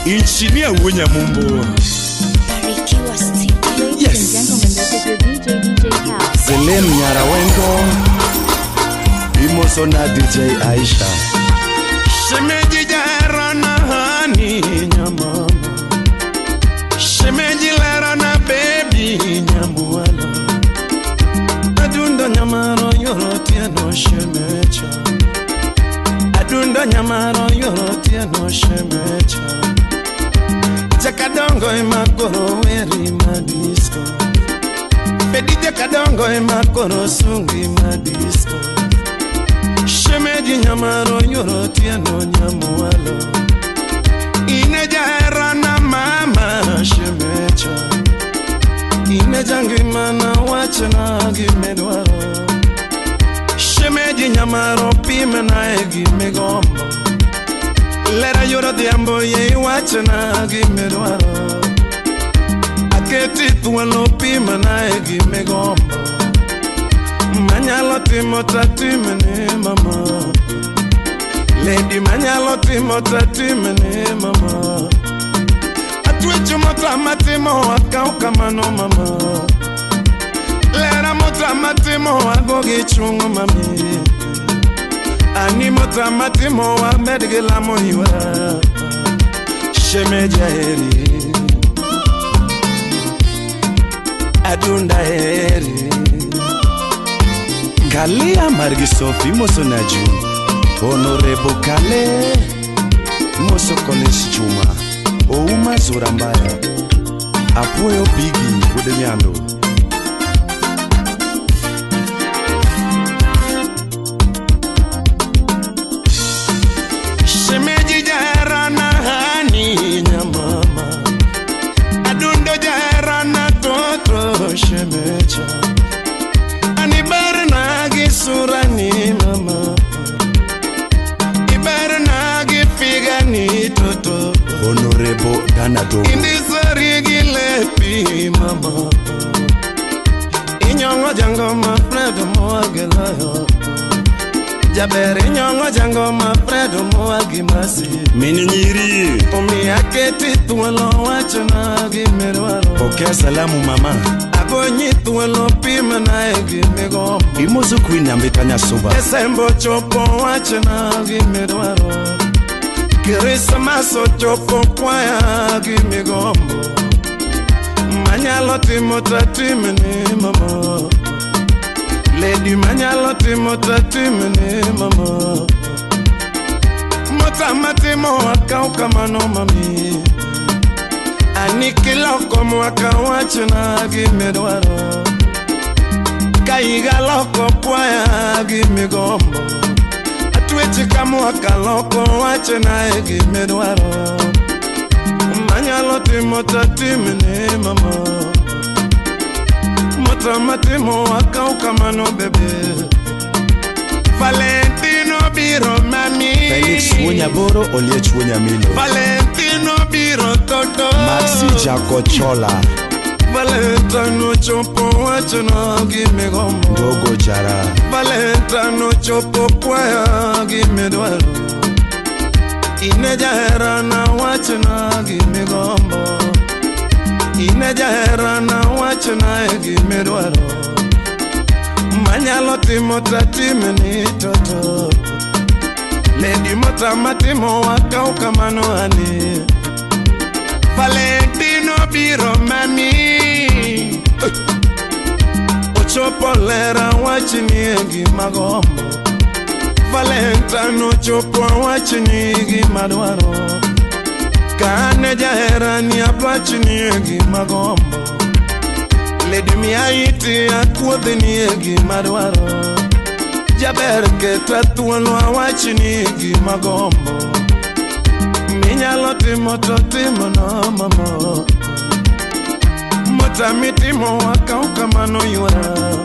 Injinia Wunya Mumbo. Barikiwa Studio. Yes. Ladies and gentlemen, this is your DJ Cal. Zelem Nyarawengo. Imosona DJ Aisha. Shemeji jara na hani nyamama. Shemeji lera na baby nyamuala. Adunda nyamaro yorotia no shemecha. Adunda nyamaro yorotia no shemecha. Jakadongo imakoro weri madisco. Pedi jakadongo imakoro sungi madisco. Shemeji nyamaro yorotia no nyamualo. Ine jara na mama shemecha. Ine jangimana wachana gimedwaro. Shemeji nyamaro pime na gimegombo. Lera yoro diambo ye wachana gimedwaro. Aketi tuwalo pime na gimegombo. Manyalo timo tatimene mama. Lady manyalo timo tatimene mama. Atwecho mota matimo wakauka mano mama. Lera mota matimo wagogi chungo mami. Ani mota matimo wa medgela mohiwa. Shemeja heri. Adunda heri. Kalia Margisofi Mosonaju. Honorable Kale Moso College Juma. Ouma Zurambaya. Apoyo Bigi Udenyando. Shemeji jara na hani nyamama. Adundo jara na toto shemecha. Anibar na gisura ni mama. Ibar na gifiga ni toto. Honorable Danado. Indisari gilepi mama. Inyongo jango ma fredo moagelayo. Jaberi nyongo jango ma fredo moagimasi. Mini nyiri. Omi aketi tuwelo wachana gimerwaro. Pokea salamu mama. Agonyi tuwelo pima na gimegombo. Imozu queen ambitanya soba. Esembo chopo wachana gimerwaro. Kirisa maso chopo kwaya gimegombo. Manyalo timo tatimene mama. Lady manyalo timo tatimene mama. Mota matimo wakauka mano mami. Anikila komo wakawachana gimedwaro. Kaiga loko kwaya gimegombo. Atwechi kamo wakaloko wachana gimedwaro. Manyalo timo tatimene mama. Mota matimo wakauka mano bebe. Valentino biro mami. Felix Wunyaboro Oliech Wunyamilo. Valentino biro toto. Maxi Jacochola. Valentino chopo wachana gimegombo. Dogo jara. Valentino chopo kwaya gimedwaro. Ineja hera na wachana gimegombo. Ineja hera na wachana gimedwaro. Manyalo timo tatimene toto. Lady mota matimo wakauka mano ani. Valentino biro mami. Ochopo lera wachini gimagombo. Valentino chopo wachini gimadwaro. Kane jahera ni apachini gimagombo. Lady miaiti akuodhini gimadwaro. Jaber keta tuwalo wachini gimagombo. Minyalo timo to timo no mama. Mota mitimo wakauka mano yuara.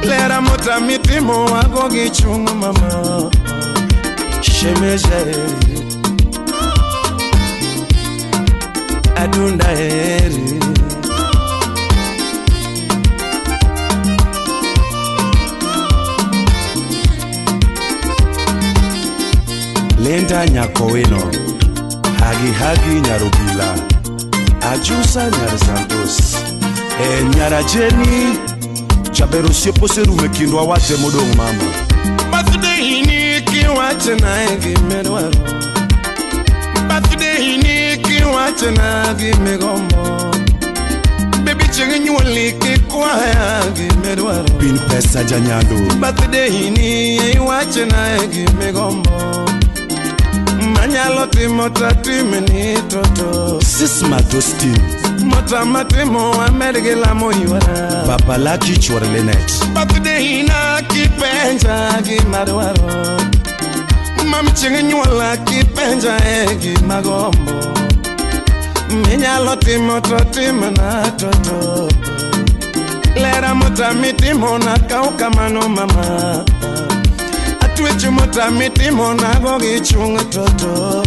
Lera mota mitimo wagogi chungo mama. Shemeja heri. Adunda heri. Lenda Nyakowino. Hagi Nyarubila, Ajusa Nyar Santos, Nyara Jenny, Chaberusie Poseru Mekindwa wate modong mama. Birthday ni kiwache na gimedwaro. Birthday ni kiwache na gimegombo. Baby chenye nyuali kikwaya gimedwaro. Pin pesa janyado. Birthday ni wache na gimegombo. Manyalo timo tatime ni toto. Sisma tosti Mota matimo amerge la moiwara. Papa laki chwar lenet. Birthday na kipenja gimadwaro. Mami chenye nyuala kipenja gimagombo. Minyalo timo tatime na toto. Lera mota mitimo na kaukamano mama. Atwechu mota mitimo na gogi chung toto.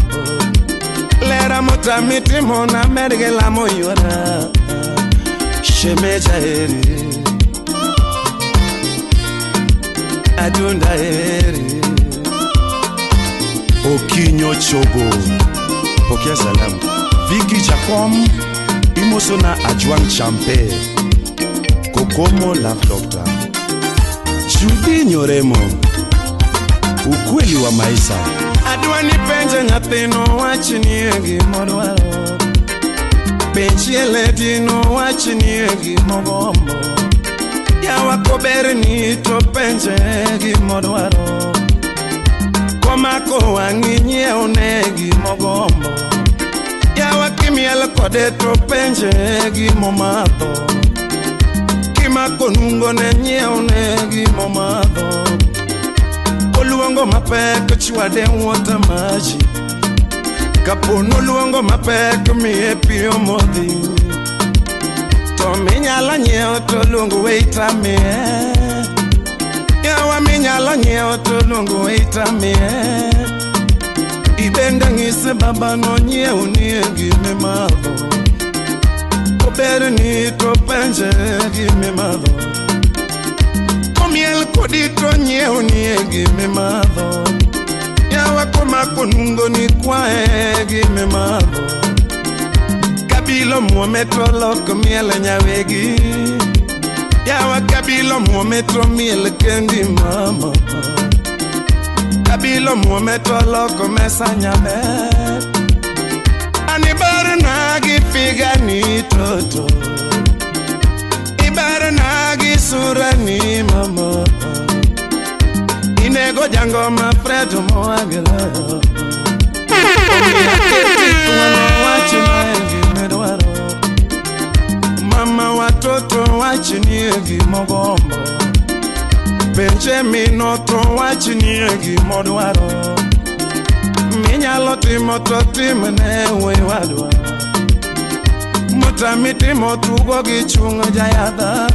Lera mota mitimo na merge la moyora. Shemeja eri Adunda eri Okinyo Chogo Pokea salamu Vicky Jacom Imosona Ajuang Champe Kokomo Love Doctor Judy Nyoremo Ukweli wa maisha Adwa ni penje nyathino wachini gimodwaro. Penchiele dino wachini gimogombo. Yawa kober ni to penje gimodwaro. Komako wangi nyieo ne gimogombo. Yawa kimiel kode to penje gimomadho. Kimako nungo ne nyieo ne gimomadho. Luongo mapek chwade wuota maji. Kapono luongo mapek miye piyo modhi. To minyalo nyiewo to luongo waiter miye. Yawa minyalo nyiewo to luongo waiter miye. Ibende ng'ise baba no nyiewo ni gime madho. Ober ni to penje gime madho. Miel kodito nyeo ni gime madho. Yawa komako nungo ni kwae gime madho. Kabilo muometro loko miel nyawegi. Yawa kabilo muometro miel kendi mama. Kabilo muometro loko mesa nyabe. Anibara nagi figa ni toto. Ibara nagi sura ni mama. Inego jango ma fredo mo agela. Mama watoto wachini gimogombo. Benjamin noto wachini gimodwaro. Minyalo timo to timne wewadwa. Mota mitimo tugo gichunga jayada.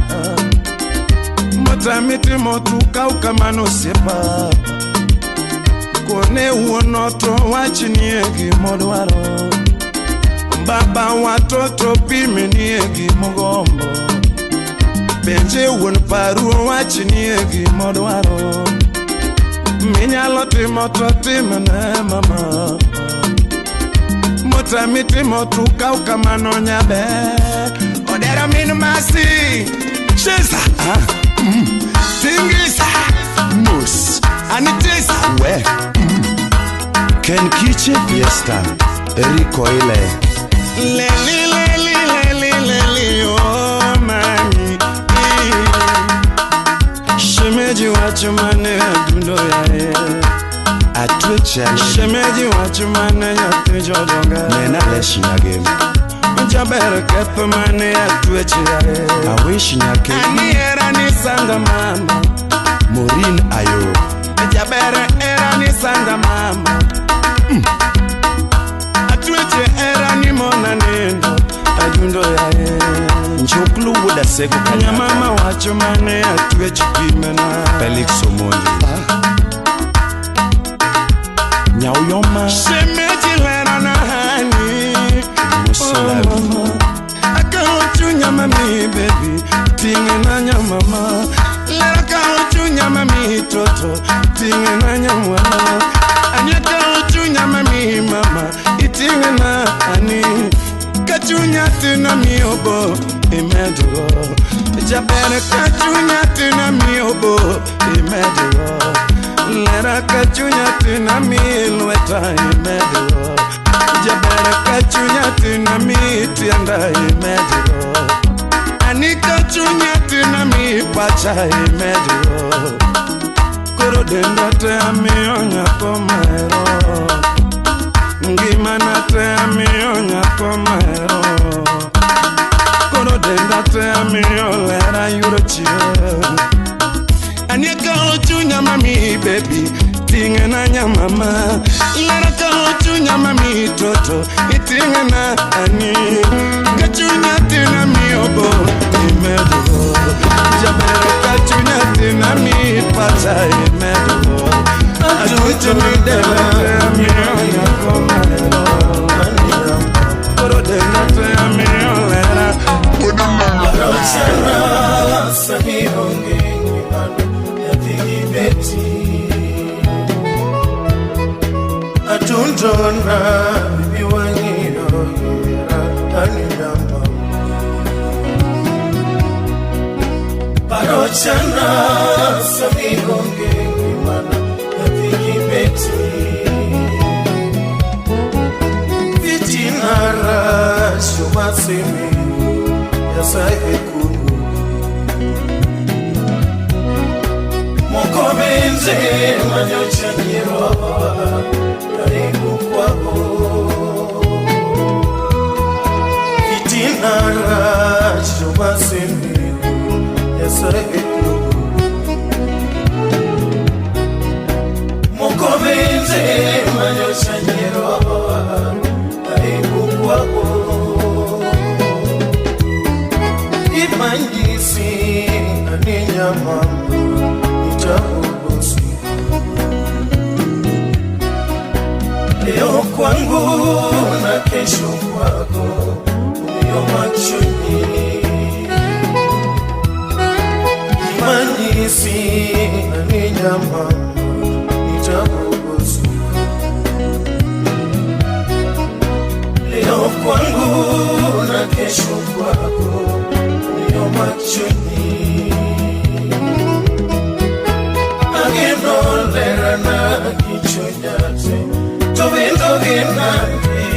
Mota mitimo tukau kamano sepa. Kone uonoto wachini gimodwaro. Baba watoto pimeni gimogombo. Benje uon paru wachini gimodwaro. Minyalo timo to timne mama. Mota mitimo tukau kamano nyabe. Odera minu masi Shesa Tingisa Mus Anitisa We Ken Kiche Fiesta Eriko ile Leli oh mami Shemeji wachumane adundo ya Atwecha Shemeji wachumane nyate jodonga Nena leshi na game Jabere kepe mane atwecha Awishi nyake Ani era ni sanga mama Maureen Ayo Jabere era ni sanga mama Atwecha era ni mona nendo Adundo ya Njoklu wuda seko kanya mama wachumane atwecha kimena Felix Omondi Nyauyoma Shemeji lera na hani Musulabi Akaochu nyama mi baby Tinge na nyama mama Lera kaochu nyama mi toto Tinge na nyama mama Anya kaochu nyama mi mama Itinge tina miobo imedro Jabere kachunya tina miobo imedro Lera kachunya tina milweta imedro Jabere kachunya tina mitianda imedro Ani kachunya tina mipacha imedro Koro denda te amionya komero Ngimana te amionya komero Koro denda te amiolera yurochie Anieka ochunya mami baby Tinge na nyamama Lera ka ochunya mami toto Itinge na ani Kachunya tina miobo Imedo Jabere kachunya tina mi pata imedo Achunya mi dele te amionya komero Koro denda te amiolera Barosana sahi honge ngibano ya tigi beti Atundona bibi wangiyo gira aniyamba Barosana sahi honge ngibano ya tigi beti Vitinara shumasimi Yasaye kuru Mokobenze manyocha nyiroba Karibu kwako Itinara chuma semi Yasaye kuru Mokobenze manyocha nyiroba Karibu kwako Imanyisi aninya mama Itahubosi Leo kwangu na kesho kwako Uyo machoni Imanyisi aninya mama Itahubosi Leo kwangu na kesho kwako Machoni Ageno lera na kichonyate Tovindo ginandi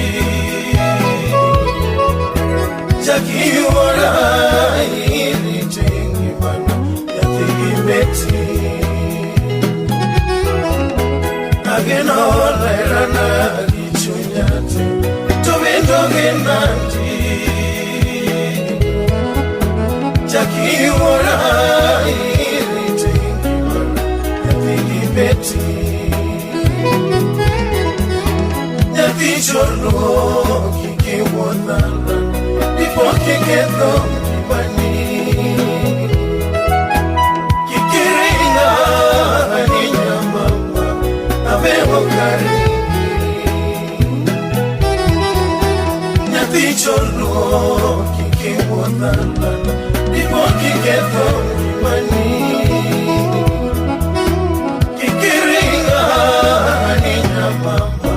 Jaki ora ili tengi mana Yatigi beti Ageno lera na kichonyate Tovindo ginandi Jaki ora ili tengi mana Yatigi beti Yati chorno kiki wonala Before kike dongi bani Kiki ringa aninya mama Avemo kari Yati chorno kiki wonala Kike dongi bani Kiki ringa aninya mama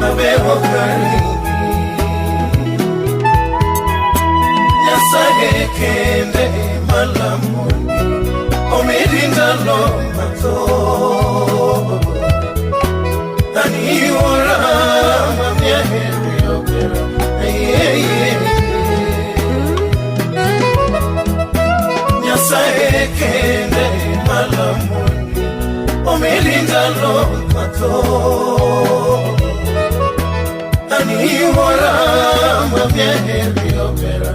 Avemo kari Yasaye kende malamoni Omirinda lo mato Ani ora mamia heri opera Yasaye kende malamoni Omirinda lo mato Ani ora mamia heri opera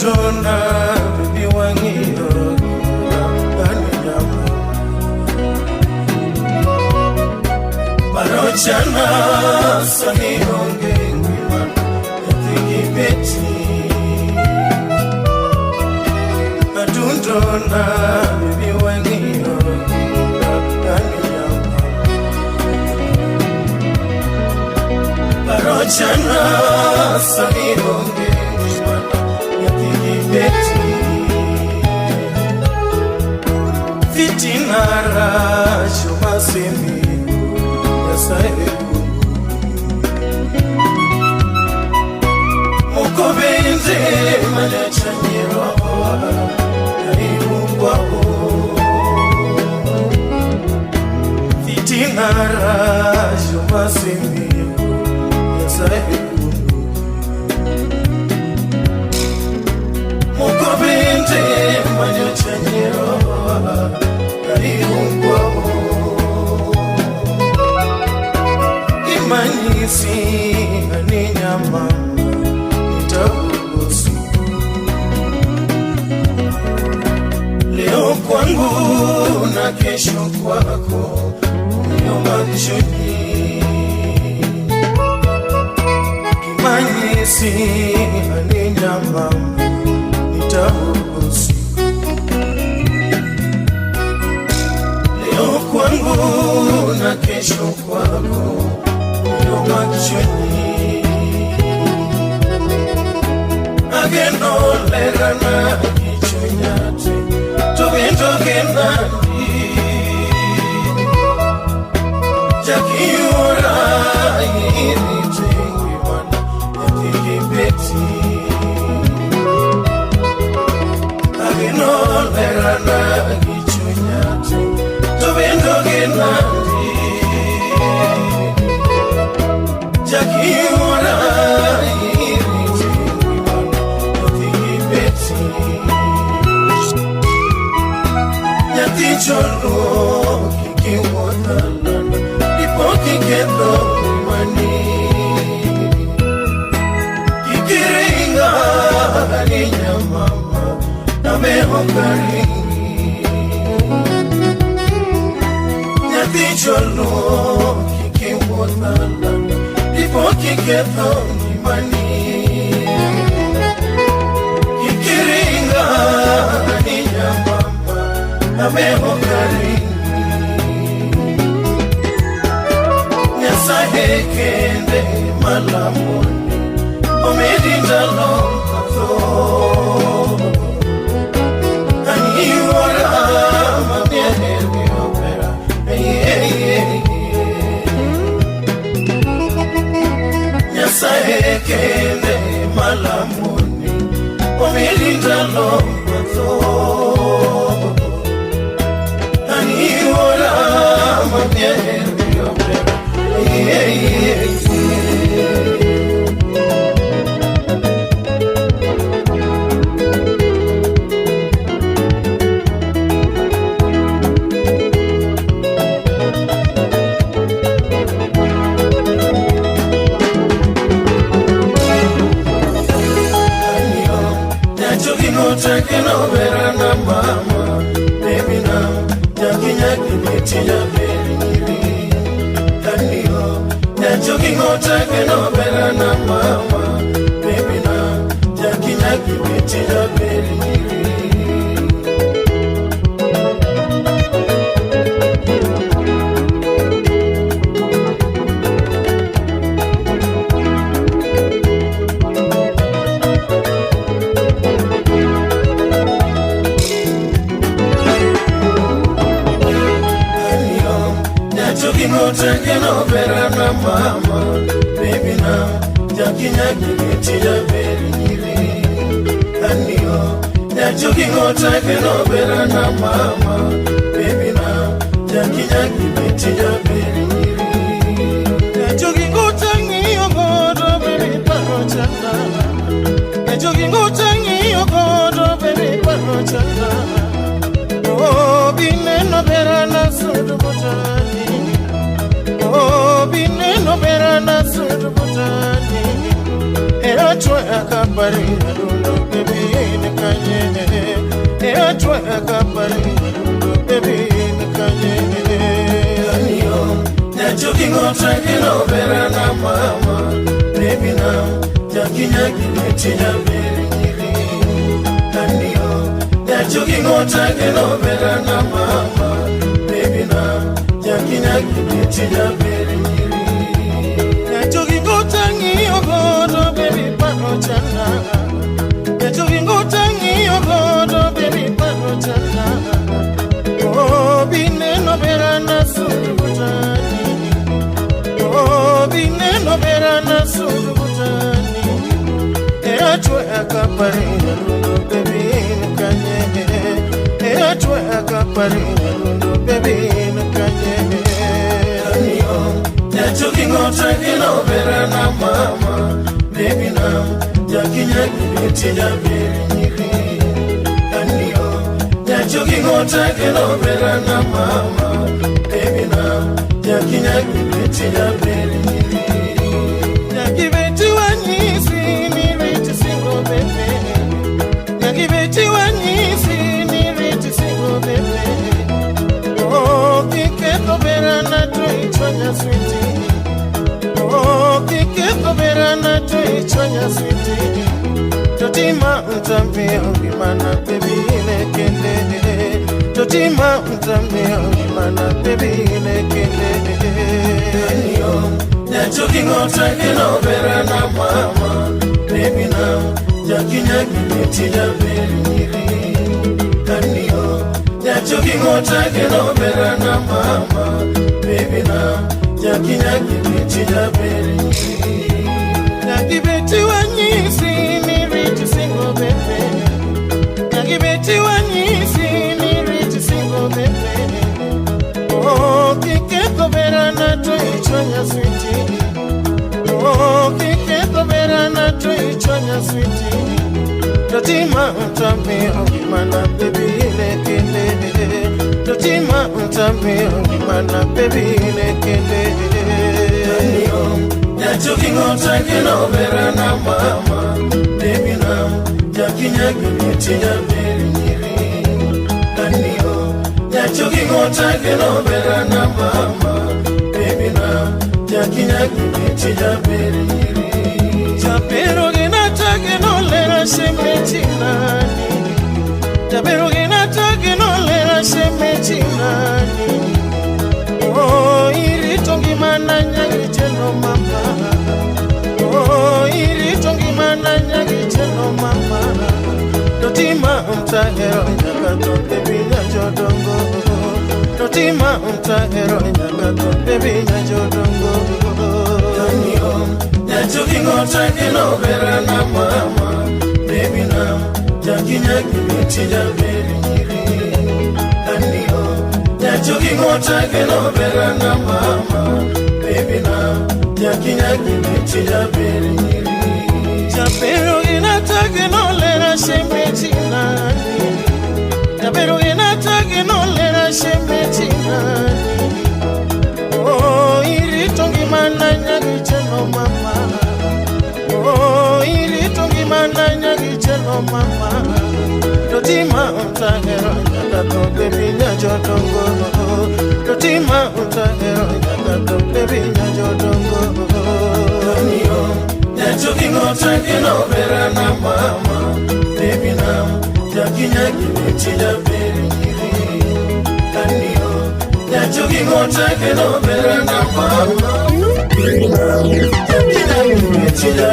Jona bibi wangiyo Ani nyama Parochana sani onge ngima Yathigi beti Adundona bibi wangio Parochana sani onge ngima Yathigi beti Fitinara chuma semi Mukobenze manachanyiro Naiungwa Fitinara Shumasimi Yasaikundu Mukobenze manachanyiro Naiungwa Imanyisi aninyama nitakugusu leo kwangu na kesho kwako unioma kishoni Imanyisi aninyama nitakugusu leo kwangu na kesho kwako Ageno lerana kichunyate Tugendo genandi Jakiura iritengi wana Yathigi beti Ageno lerana kichunyate Tugendo genandi Jakiura iritengi wana Yathigi beti Yathi cholo kikiwothalana Ipo kikendo mani Kikiringa harinya mama Namehokaringi Yathi cholo kikiwothalana Ipo kikendo mani Kikiringa harinya mama Namehokaringi Nyasahekende malamoni Omedinda lompato Aniwara mamiehevi opera Nyasahekende malamoni Omedinda lompato Aniwara mamiehevi opera Takeno verana mama baby now Nyaki beti ya beri nyiri Kanio Nyajoki takeno verana mama baby now Nyaki beti ya beri nyiri Takeno verana mama baby now Nyaki beti ya beri nyiri Kanio Nyajoki takeno verana mama baby now Nyaki beti ya beri nyiri Nyajoki tangiyo godo baby parochana Nyajoki tangiyo godo baby parochana Oh bineno verana sudu butani Oh, bineno verana sudu butani Eatwa akabari adundo baby nikanye Eatwa akabari adundo baby nikanye Aniyo Nyajoki ngota gino bera na mama baby now jakinya gimetinya beri nyiri kanio yachuki ngota gino bera na mama baby now jakinya gimetinya beri nyiri yachuki ngota ngio godo baby pano chana yachuki ngota ngio godo baby pano chana oh bineno bera na surutani oh bineno bera na surutani eachwe akaparinga lundo baby nkanye eachwe akaparinga lundo baby nkanye anio yachuki ngota gino bera na mama baby now jakinya gimetinya beri nyiri anio yachuki ngota gino bera na mama baby now jakinya gimetinya beri nyiri yakibeti wanyisi ni rich single baby yakibeti wanyisi ni rich single baby oh kiketo bera na to ichwanya sweetie oh kiketo bera na to ichwanya sweetie totima mtambia ngimana baby lekende totima mtambia ngimana baby lekende anio yachuki ngota gino bera na mama baby now jakinya gimetinya beri nyiri anio yachuki ngota gino bera na mama baby now jakinya gimetinya beri nyiri yakibeti wanyisi ni rich single baby yakibeti wanyisi ni rich single baby oh kiketo bera na to ichwanya sweetie oh kiketo bera na to ichwanya sweetie totima mtambia ngimana baby lekende totima mtambia ngimana baby lekende anio yachuki ngota gino bera na mama baby now jakinya gimetinya beri nyiri anio yachuki ngota gino bera na mama baby now jakinya gimetinya beri nyiri chapero ginata gino lera shemetinani chapero ginata gino lera shemetinani oh iritongi mananya icheno mama oh iritongi mananya icheno mama totima mtahero nyakato baby nyajodongo totima mtahero nyakato baby nyajodongo anio yachuki ngota gino bera na mama baby now jakinya gimetinya beri nyiri anio yachuki ngota gino bera na mama baby now jakinya gimetinya beri nyiri chapero ginata gino lera shemetinani chapero ginata gino lera shemetinani oh iritongi mananya gicheno mama oh iritongi mananya gicheno mama totima mtahero nyakato baby nyajodongo totima mtahero nyakato baby nyajodongo anio yachuki ngota gino bera na mama baby now jakinya gimetinya beri nyiri anio yachuki ngota gino bera na mama baby now jakinya gimetinya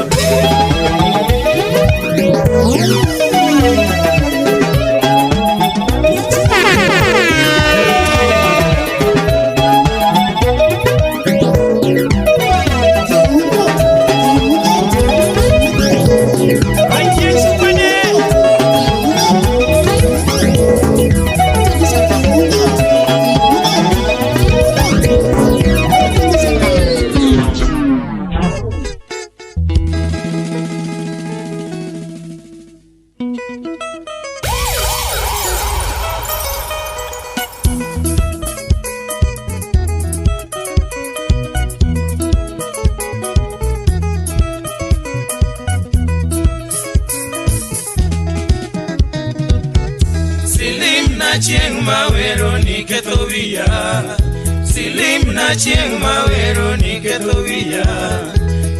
Silim na chieng mawero ni ketho wiya,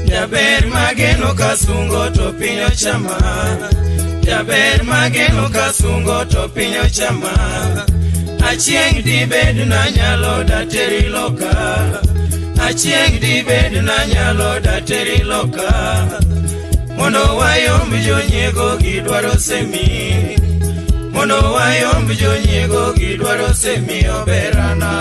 jaber mageno kasungo to pinyo chama, jaber mageno kasungo to pinyo chama. Achieng di bed na nyalo dateri loka, achieng di bed na nyalo dateri loka. Mondo wayom jonyego gidwaro semi, mondo wayom jonyego gidwaro semi oberana.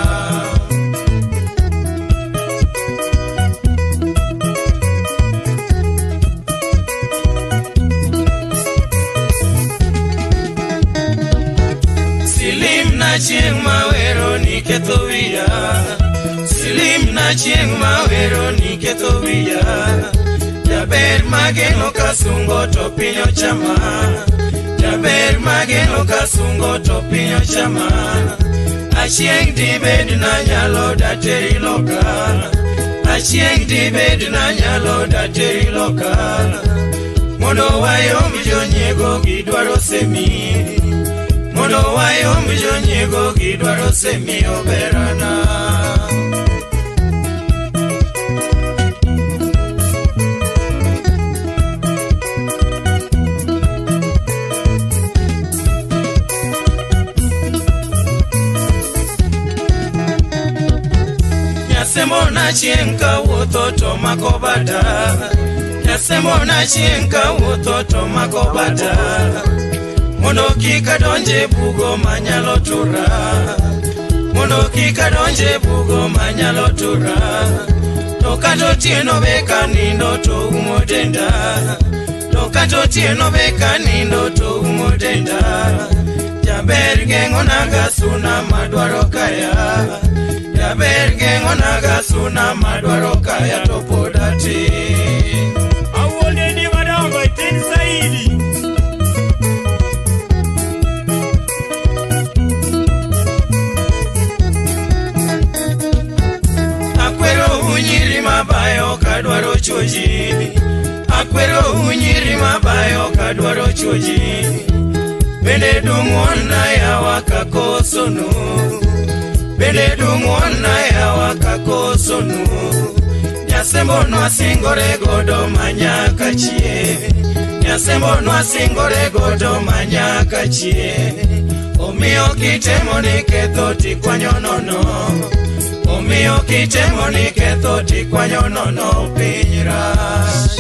Chieng mawero ni ketho wiya, silim na chieng mawero ni ketho wiya, jaber mageno kasungo to pinyo chama, jaber mageno kasungo to pinyo chama. Achieng di bed na nyalo dateri loka, achieng di bed na nyalo dateri loka. Mondo wayom jonyego gidwaro semi, mondo wayom jonyego gidwaro semi oberana. Nyasemo na chieng kawuotho to mako bata, nyasemo na chieng kawuotho to mako bata. Mondo kika donje bugo manyalo tura, mondo kika donje bugo manyalo tura. To kato tieno beka nindo to umodenda, to kato tieno beka nindo to umodenda. Jaber gengo naga suna madwaro kaya, jaber gengo naga suna madwaro kaya to podati. Awole ni madongo itin saidi. Unyiri mabayo kadwaro choji, akwero unyiri mabayo kadwaro choji. Bende dungwon na yawa kakosonu, bende dungwon na yawa kakosonu. Nyasembo nwa singore godo manyaka chie, nyasembo nwa singore godo manyaka chie. Omiyo kitemo ni ketho tikwanyo nono, omiyo kitemo ni ketho tikwanyo nono piny rach.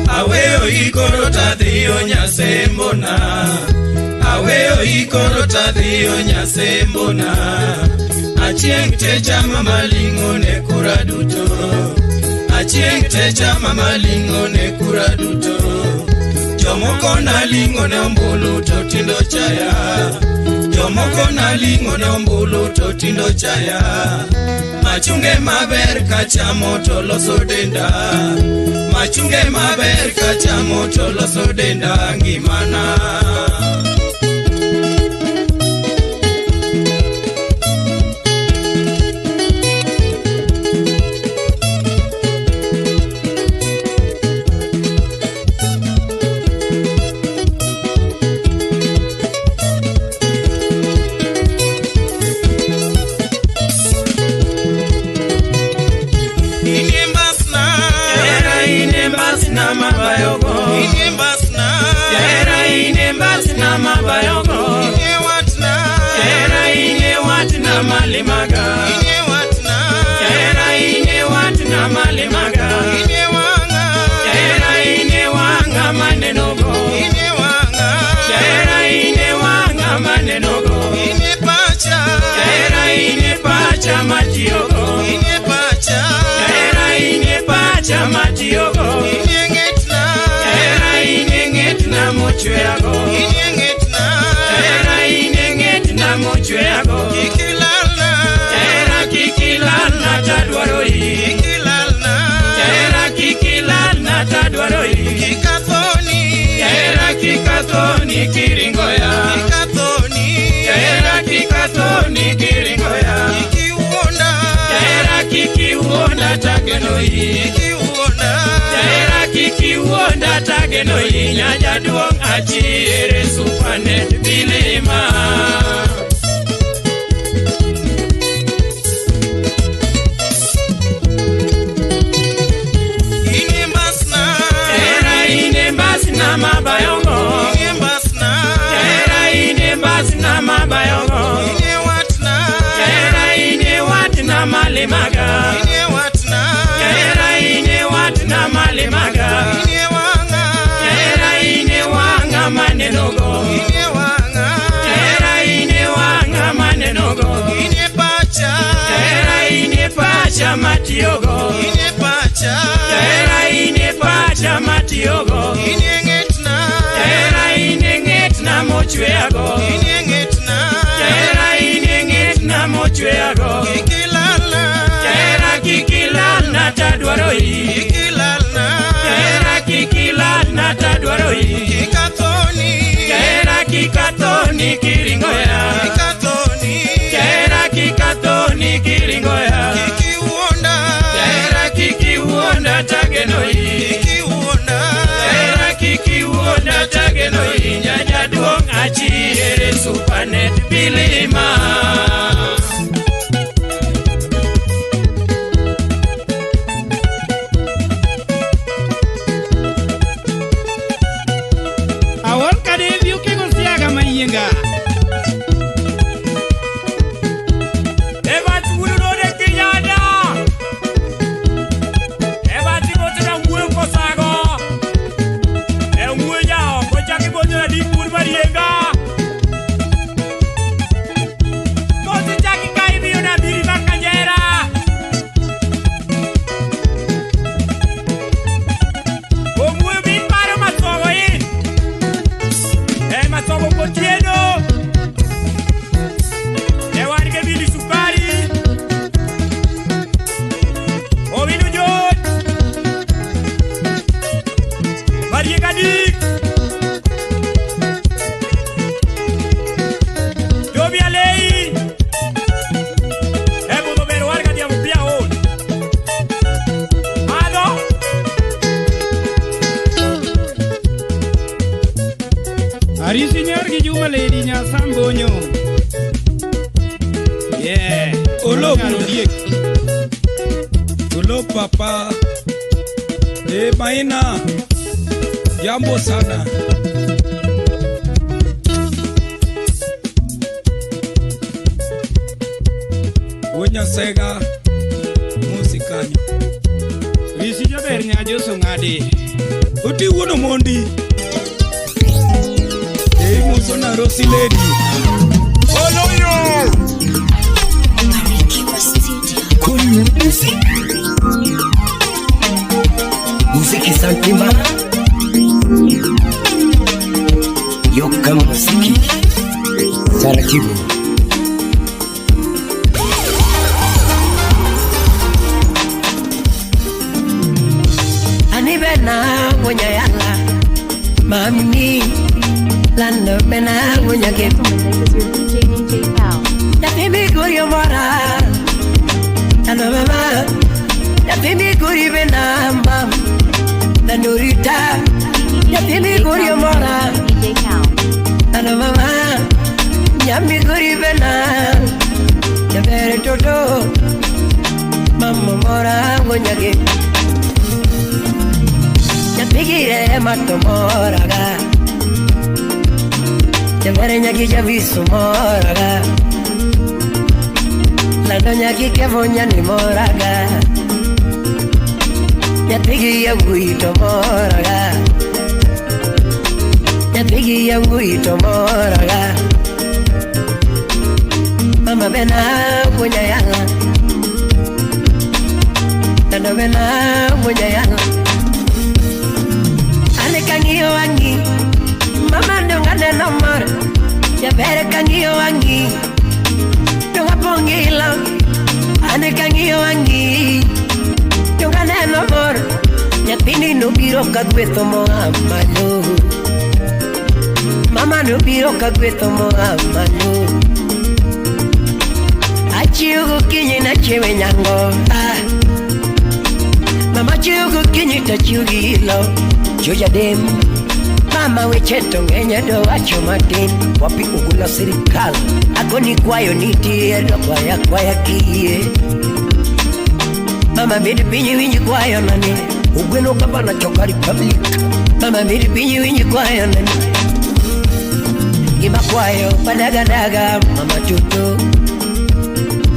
Aweyo ikoro tadhiyo nyasembona, aweyo ikoro tadhiyo nyasembona. Achieng te chama malingo ne kura duto, achieng te chama malingo ne kura duto. Jomoko nalingo ne ombulu to tindo chaya, jomoko nalingo ne ombulu to tindo chaya. Machunge maber kachamo to loso denda, machunge maber kachamo to loso denda ngimana. Malimaga, ine watna, era ine watna malimaga, ine wanga, era ine wanga manenogo, ine wanga, era ine wanga manenogo, ine pacha, era ine pacha matiogo, ine pacha, era ine pacha matiogo, ine ngetna, era ine ngetna mochweago, ine ngetna, era ine ngetna mochweago. Kikilana tadwaroi, kikilana, kikilana tadwaroi, kikathoni, kikathoni kiringoya, kikathoni, kikathoni kiringoya, kikiwonda, tageno kiki uonda. Jahera kiki uonda tageno nyaja duong achiere Supernet Bilima. Mabayongo ine mbasna era ine mbasna mabayongo ine watna era ine watna malimaga ine watna era ine watna malimaga ine wanga era ine wanga manenogo ine wanga era ine wanga manenogo ine pacha era ine pacha matiogo ine pacha era ine pacha matiogo ine mochweago inyengetna era inyengetna mochweago kikilana tadwaroi kikilana tadwaroi kikatoni kiringoya kikatoni kiringoya kikiuonda tagenoi kikiuonda tagenoi nyaja duong achiere Supernet Bilima. Awon kade view ke gosiaga mayenga. Eva tulu do de kinyada. Eva tibo tena mwe kosago. Di Purvarienga Kosi chaki kai biyo na biri makanjera Omwe bin paro masogo in masogo kotieno Warike bili sukari Ovinu jod Varienga dik Ari signor ki juma lady nya sambonyo. Yeah. Olo papa. Maina. Jambo sana. Wonya sega musikanyo. Visi jaber nya joso ngade. Uti wono mondi. Musona Rossi lady. Oloyo. Kuni Musiki santima. Yoka musiki. Taratibu. Anibena mwenye yala. Mami. Lando bena munya ke DJ Pal. ya bibi guri mora ano mama ya bibi guri bena mam na nurita ya bibi guri mora DJ Pal. ano mama ya bibi guri bena ya bere toto mama mora munya ke ya bigire matomora ga Jamarenya kija visu moraga La doña kike vonya ni moraga Nyatigi ya nguito moraga Nyatigi ya nguito moraga Mama bena punya yanga Tando bena punya yanga Ane kangiyo wangi Mama ndongane nomor Ya bere kangiyo wangi Ndonga pongila Ane kangiyo wangi Ndongane nomor Ya pini nubiro kagweto moa malo Mama nubiro kagweto moa malo Achi ugu kinyi na chewe nyango Mama chiugu kinyita chiugilo Chuja dem Mama wecheto ngenya do wacho matin Wapi ugula serikal Ako ni kwayo nitie do kwaya kie Mama midi pinyi winyi kwayo nani Ugweno kabana choka republic Mama midi pinyi winyi kwayo nani Ngima kwayo padagadaga mama tuto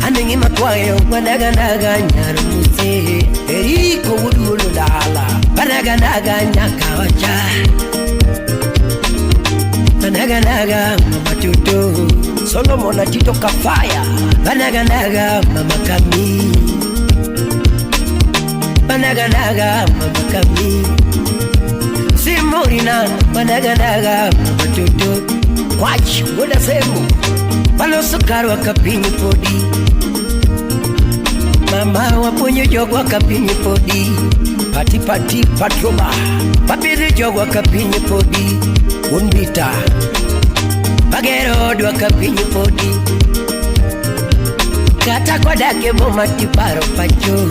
Ane ngima kwayo padagadaga nyarumuse Eriko udulu dala Padagadaga nyakawacha Padagadaga mama tuto Solomon Tito Kafaya Padagadaga mama kami Padagadaga mama kami Simurina Padagadaga mama tuto Watch, what I say, Palo sukari wakapinyi podi Mama wapunyo jogo wakapinyi podi Pati patroba Papiri jogo wakapinyi podi Unbita Pagero wakapinyi podi Kata kwa dake boma tiparo pacho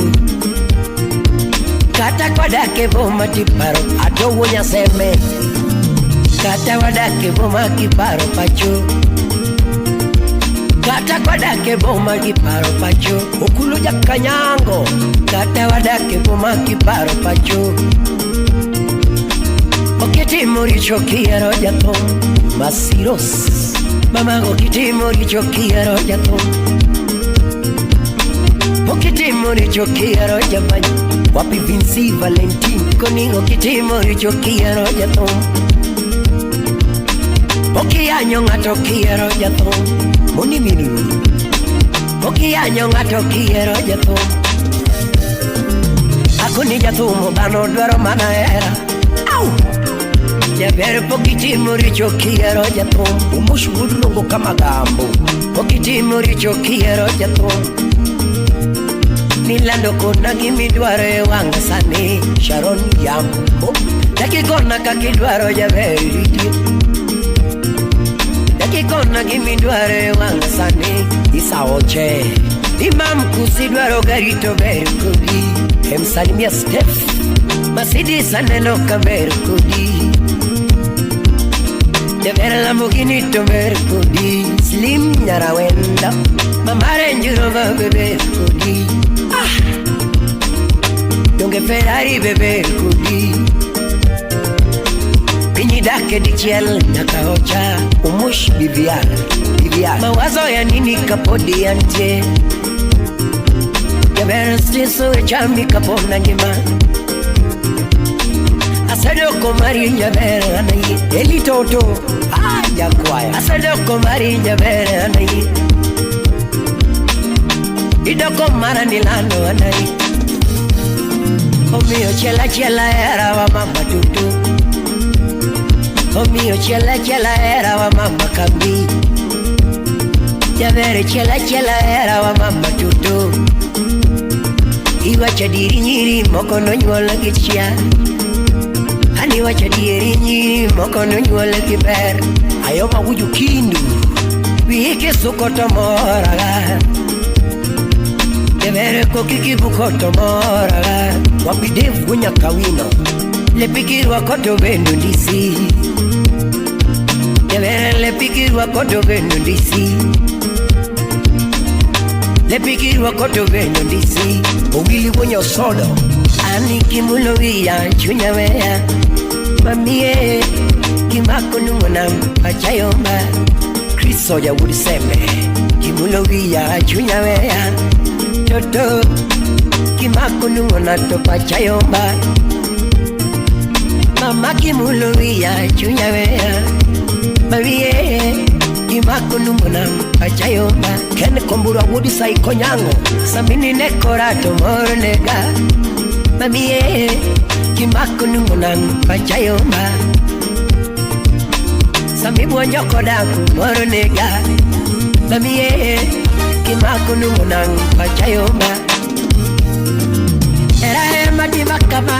Kata kwa dake boma tiparo Ato wonya seme Kata wadake boma kiparo pacho Kata wadake boma kiparo pacho Ukuluja kanyango Kata wadake boma kiparo pacho Okiti muri chokia roja tom Masiros Mama okiti muri chokia roja tom Okiti muri chokia roja banyo Wapi Vinci Valentine Koni okiti muri chokia roja tom Poki año ngato quiero ya to Moni minu Poki año ngato quiero ya to Ako ni ya to mo dano duero mana era Au Ya ver poki timuri cho quiero ya to Umush budlongo kama gambo Poki timuri cho quiero ya to Nilando kona gimi duare wanga sani Sharon yambo Laki kona kaki duaro ya veriti Kikona gimi duare wangsane Isa oche Imam kusi duaro garito berkudi Hem salimia Steph Masidi saneno ka berkudi Devere Lamborghini to berkudi Slim nyara wenda Mamare njuro va berkudi Donge Ferrari berkudi Pinyi dake di chiel nakaocha Umush Vivian Mawazo ya nini kapodi ante Yabere stiso echami kapona njima Asadoko mari nyabere anayi Eli toto ya kwaya Asadoko mari nyabere anayi Idoko mara nilano anayi Omio chela era wa mama tutu Omio chela era wa mama kambi Javere chela era wa mama tutu Iwa chadiri nyiri moko no nyuola kichia Hani wa chadiri nyiri moko no nyuola kiber Ayoma wuju kindu Wihike sukoto moraga Javere kokiki bukoto moraga Wapidevu wunya kawino Lepikirwa koto bendo ndisi Javere lepikirwa koto bendo ndisi Lepikirwa koto bendo ndisi Owili wonyo solo Ani kimulo wia chunya wea Mamie Kimako nungona pachayomba Kristo ya wuriseme Kimulo wia chunya wea Toto Kimako nungona to pachayomba Mama kimulo wia chunya wea Mamie Kimako nungona pachayomba Kene kombura wudi sai konyango Samini nekora tomoro nega Mamie Kimako nungona pachayomba Sami buonjoko daku moro nega Mamie Kimako nungona pachayomba Era mati makama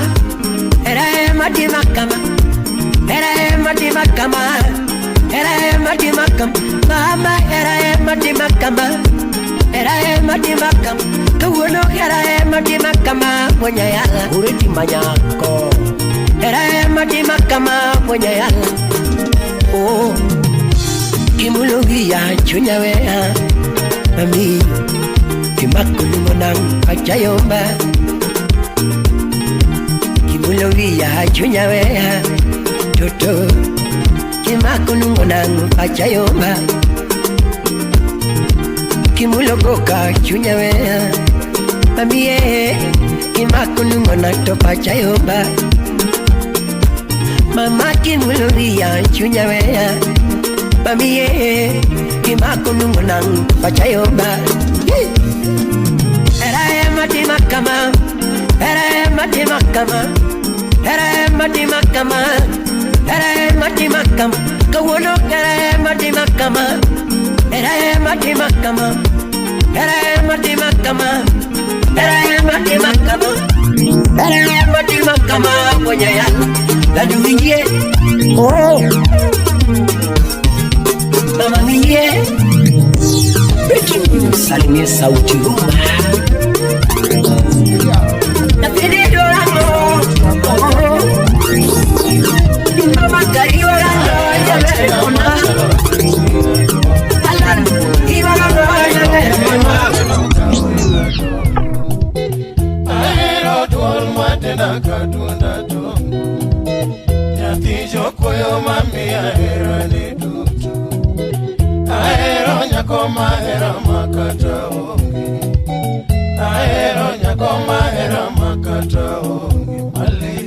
Era mati makama Era mati makama Era mati makama Mama era mati makama Era matimakam Kawuno kera matimakama Punya yala Uriti manyako Era matimakama Punya yala Oh Kimulugi ya chunya wea Mami Kimakulu monang pachayomba Kimulugi ya chunya wea Toto Kimakulu monang pachayomba Kimulogoka chunya wea Mami Kimakulu monang to pachayomba Mama kimulugi ya chunya wea Mami Kimakulu monang pachayomba Era matimakama Era matimakama Era matimakama Era matimakama Kawuno era matimakama Era matimakama Era matimakama Era matimakama Era matimakama Punya yala Lalu biye Oh Mama biye Salimia sauti rumah Napende dorano Mama kari orano Yabe ona Alan Ibarano Aero duol matena katunda tongo Nyatijo koyo mami aero ni dutu Aero nyako mahera makata ongi Aero nyako mahera makata ongi mali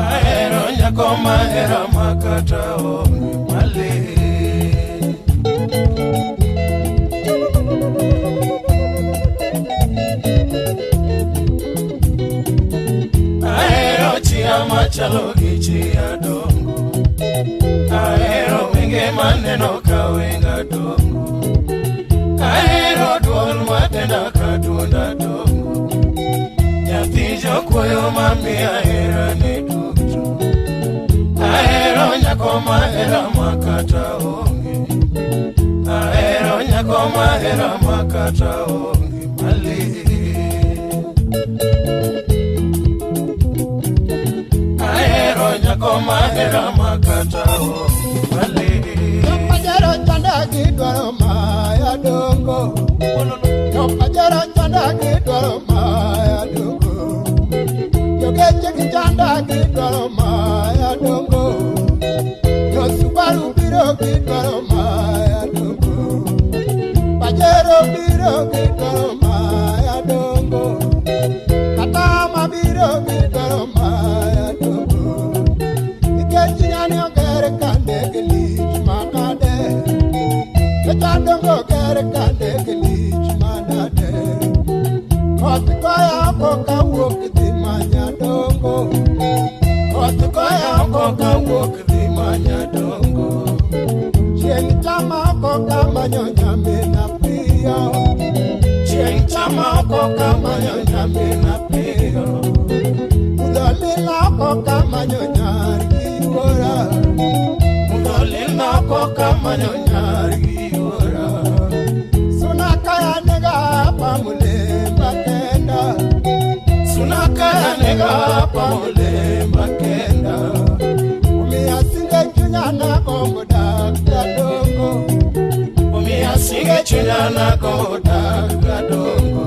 Aero nyako mahera makata ongi mali Aero chia machalo gichia dongo Aero winge maneno ka winga dongo Aero duol matenda katunda dongo Nyathijo koyo mami aero ni dutu Aero nyako mahera makata ongi Aero nyako mahera makata ongi mali Aero nyako mahera makata ongi mali Pajaro chanda kidwaro maya dongo Yo pajaro chanda kidwaro maya dongo Yo keche kichanda kidwaro maya dongo Yo Subaru biro kidwaro maya dongo Pajaro biro kidwaro maya dongo Katama biro kidwaro maya dongo Ikechi nyani ogere kande kilich manade Kechandongo ogere kande kilich manade Kotikoya koka wuok di manya dongo Kotikoya koka wuok di manya dongo Chieng chama koka manyo nyamina piyo Chieng chama koka manyo nyamina piyo Udolila koka manyo nyari wora Udolila koka manyo nyari wora Sunakaya nega pamule makenda Sunakaya nega pamule makenda Umiasinde chunyana kongo dakta dongo Umiasinde chunyana kongo dakta dongo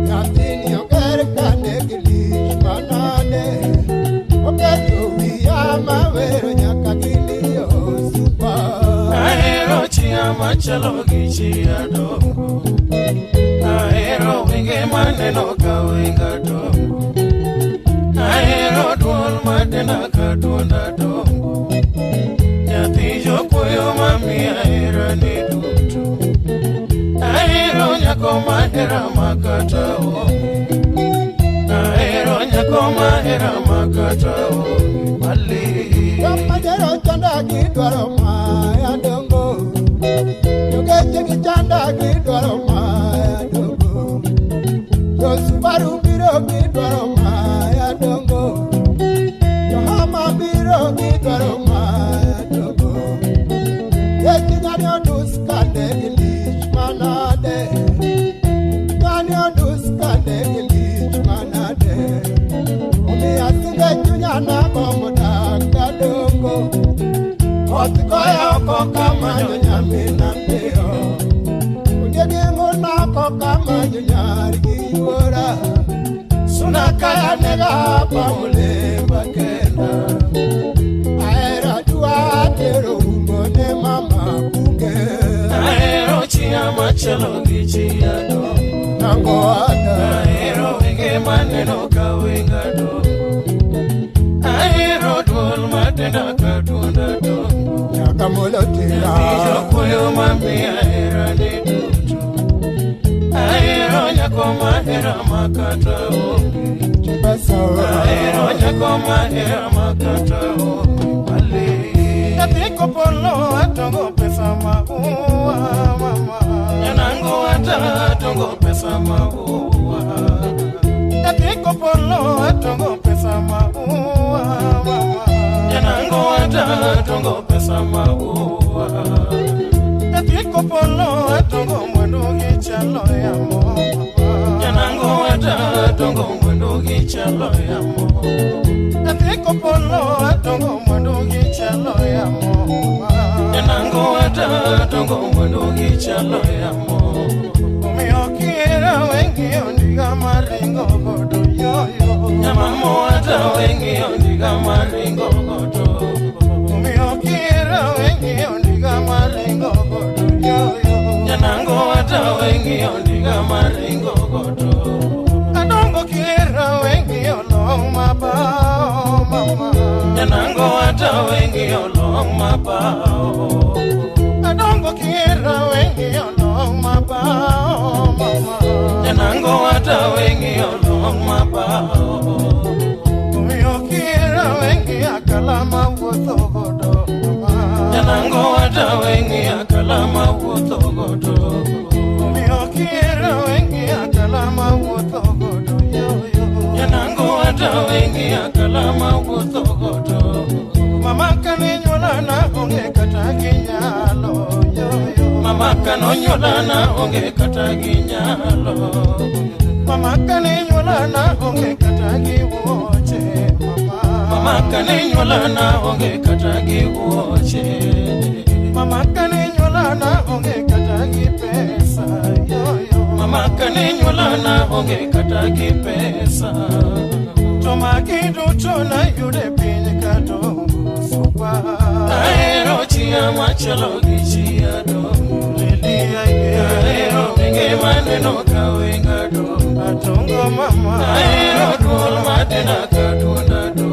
Yatini ogere kane gilish manane Okejo wiyama wero nyaka gilio supa Aero chia machalo gichia dongo Aero winge maneno ka winga dongo Aero duol matena katunda dongo Nyathijo koyo mami aero ni dutu Aero nyako mahera makata ongi Aero nyako mahera makata ongi mali Yo pajaro chanda kidwaro maya dongo Yo keche kichanda kidwaro maya dongo Yo Subaru biro kidwaro maya dongo Yo Hama biro kidwaro maya dongo paule bakenda aera tuatero ngone mama bunge aero chia machelo gichia do nango ada aero wenge maneno kawenga do aero dol matenda katunda do yakamolotira ijo koyo mami aera ne dutu aero nyakoma era makata o basawa aero nyakoma era makata o ale atiko polo atongo pesa maua mama yanango atongo pesa maua atiko polo atongo pesa maua mama yanango atongo pesa maua atiko polo atongo mwendo gichalo ya mama yanango atongo mwendo gichalo ya mama atiko polo atongo mwendo gichalo ya mama yanango atongo mwendo gichalo ya mama umiokira wengi ondiga maringo godo yoyo nyamamo ata wengi ondiga maringo godo umiokira wengi ondiga maringo godo yoyo yanango ata wengi ondiga maringo godo adongo kira wengi olong mabao mama yanango ata wengi olong mabao adongo kira wengi olong mabao mama yanango ata wengi olong mabao umiokira wengi akalama wuotho godo yanango ata wengi akalama wuotho godo umiokira wengi akalama wuotho godo yoyo yanango ata wengi akalama wuotho godo mama kaninyolana onge kata ginyalo yoyo mama kanonyolana onge kata ginyalo mama kaninyolana onge kata giwoche mama kaninyolana onge kata giwoche mama kaninyolana onge kata gipesa yoyo mama kaninyolana onge kata gipesa tomakidu tona yude piny kato supa aero chia machalo gichia do lelia aero wenge maneno kawenga do atongo mama aero dol matena kaduna do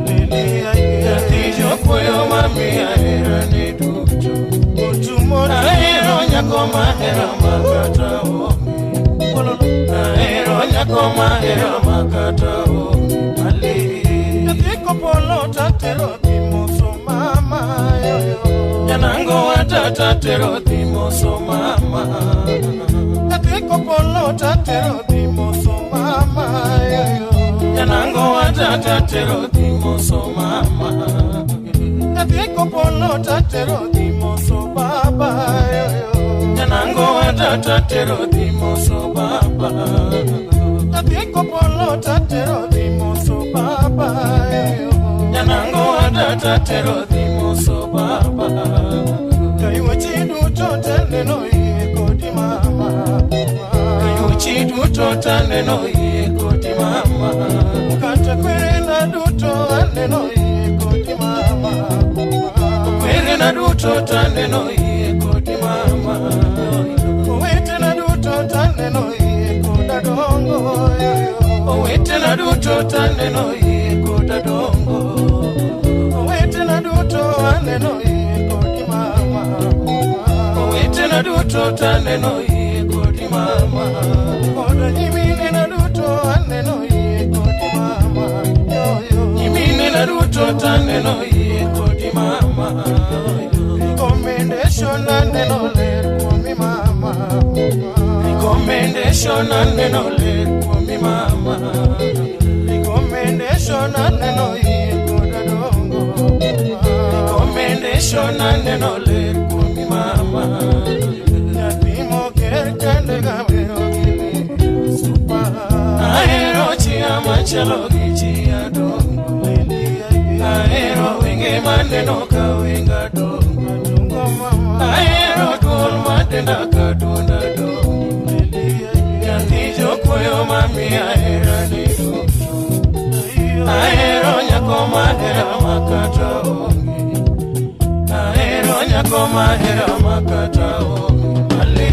lelia tijo koyo mami aero ne dutu utumo aero nyakoma era makata o aero nyakoma era makata o atiko polo tatero timoso mama yoyo yanango tatero timoso mama atiko polo tatero timoso mama yoyo yanango tatero timoso mama atiko polo tatero timoso baba yoyo yanango tatero timoso baba atiko polo tatero timoso baba yoyo yanango tatero timoso baba kayuchi duto taneno yekoti mama kayuchi duto taneno yekoti mama kata kwerena duto aneno yekoti mama kwerena duto taneno yekoti mama wetena duto taneno yekoda dongo wetena duto taneno yekoda dongo wetena duto aneno yekoti mama wetena duto taneno yekoti mama oda nyimine na duto aneno yekoti mama nyimine na duto taneno yekoti mama recommendation aneno ler komi mama recommendation aneno ler komi mama recommendation aneno yekoda dongo recommendation aneno ler komi mama nyatimo ker kende gamero gili supa aero chia machalo gichia dongo aero wenge maneno kawenga dongo aero dol matenda kaduna dongo yatijo koyo mami aera ne dutu Ahero nyako mahera makata onge, ahero nyako mahera makata onge male.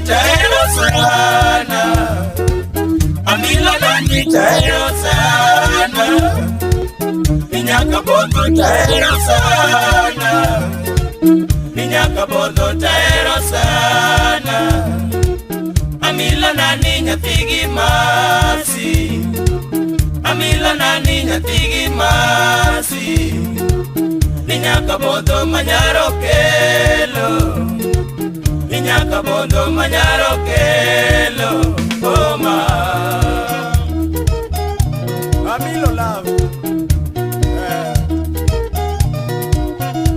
tahero sana, Amilo nani tahero sana, Minyaka bodo tahero sana, Minyaka bodo tahero sana, Amilo nani nyathigi masi, Amilo nani nyathigi masi, Minyaka bodo manyaro kelo, Minyaka bodo manyaro kelo, Oma. Amilo love.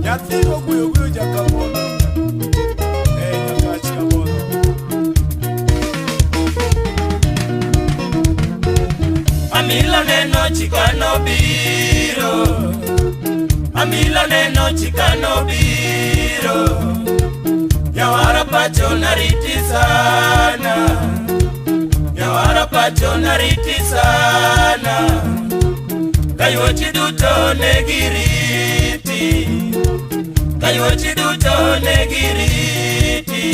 Nyathigo guyo guyo jakabodo. Nyakachi kabodo. Amilo neno chikano biro, Amilo neno chikano biro, Nyawara pacho nariti sana, Nyawara pacho nariti sana, Kayuachi duto negiriti, Kayuachi duto negiriti,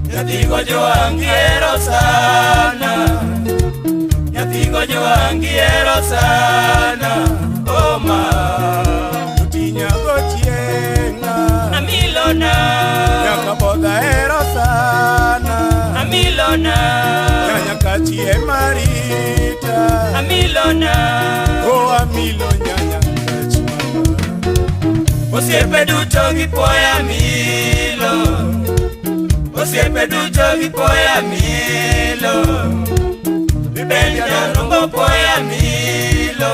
Nyathigo joangiero sana, Nyathigo joangiero sana, Oma. Utinya gochienga. Amilona, Nyakaboda ero sana. Amilona, Nyakachi emarita. Amilona, Oh Amilo nyakachi mama. Osiepe duto gipoya Amilo, Osiepe duto gipoya Amilo, Bibeni jarungo poya Amilo,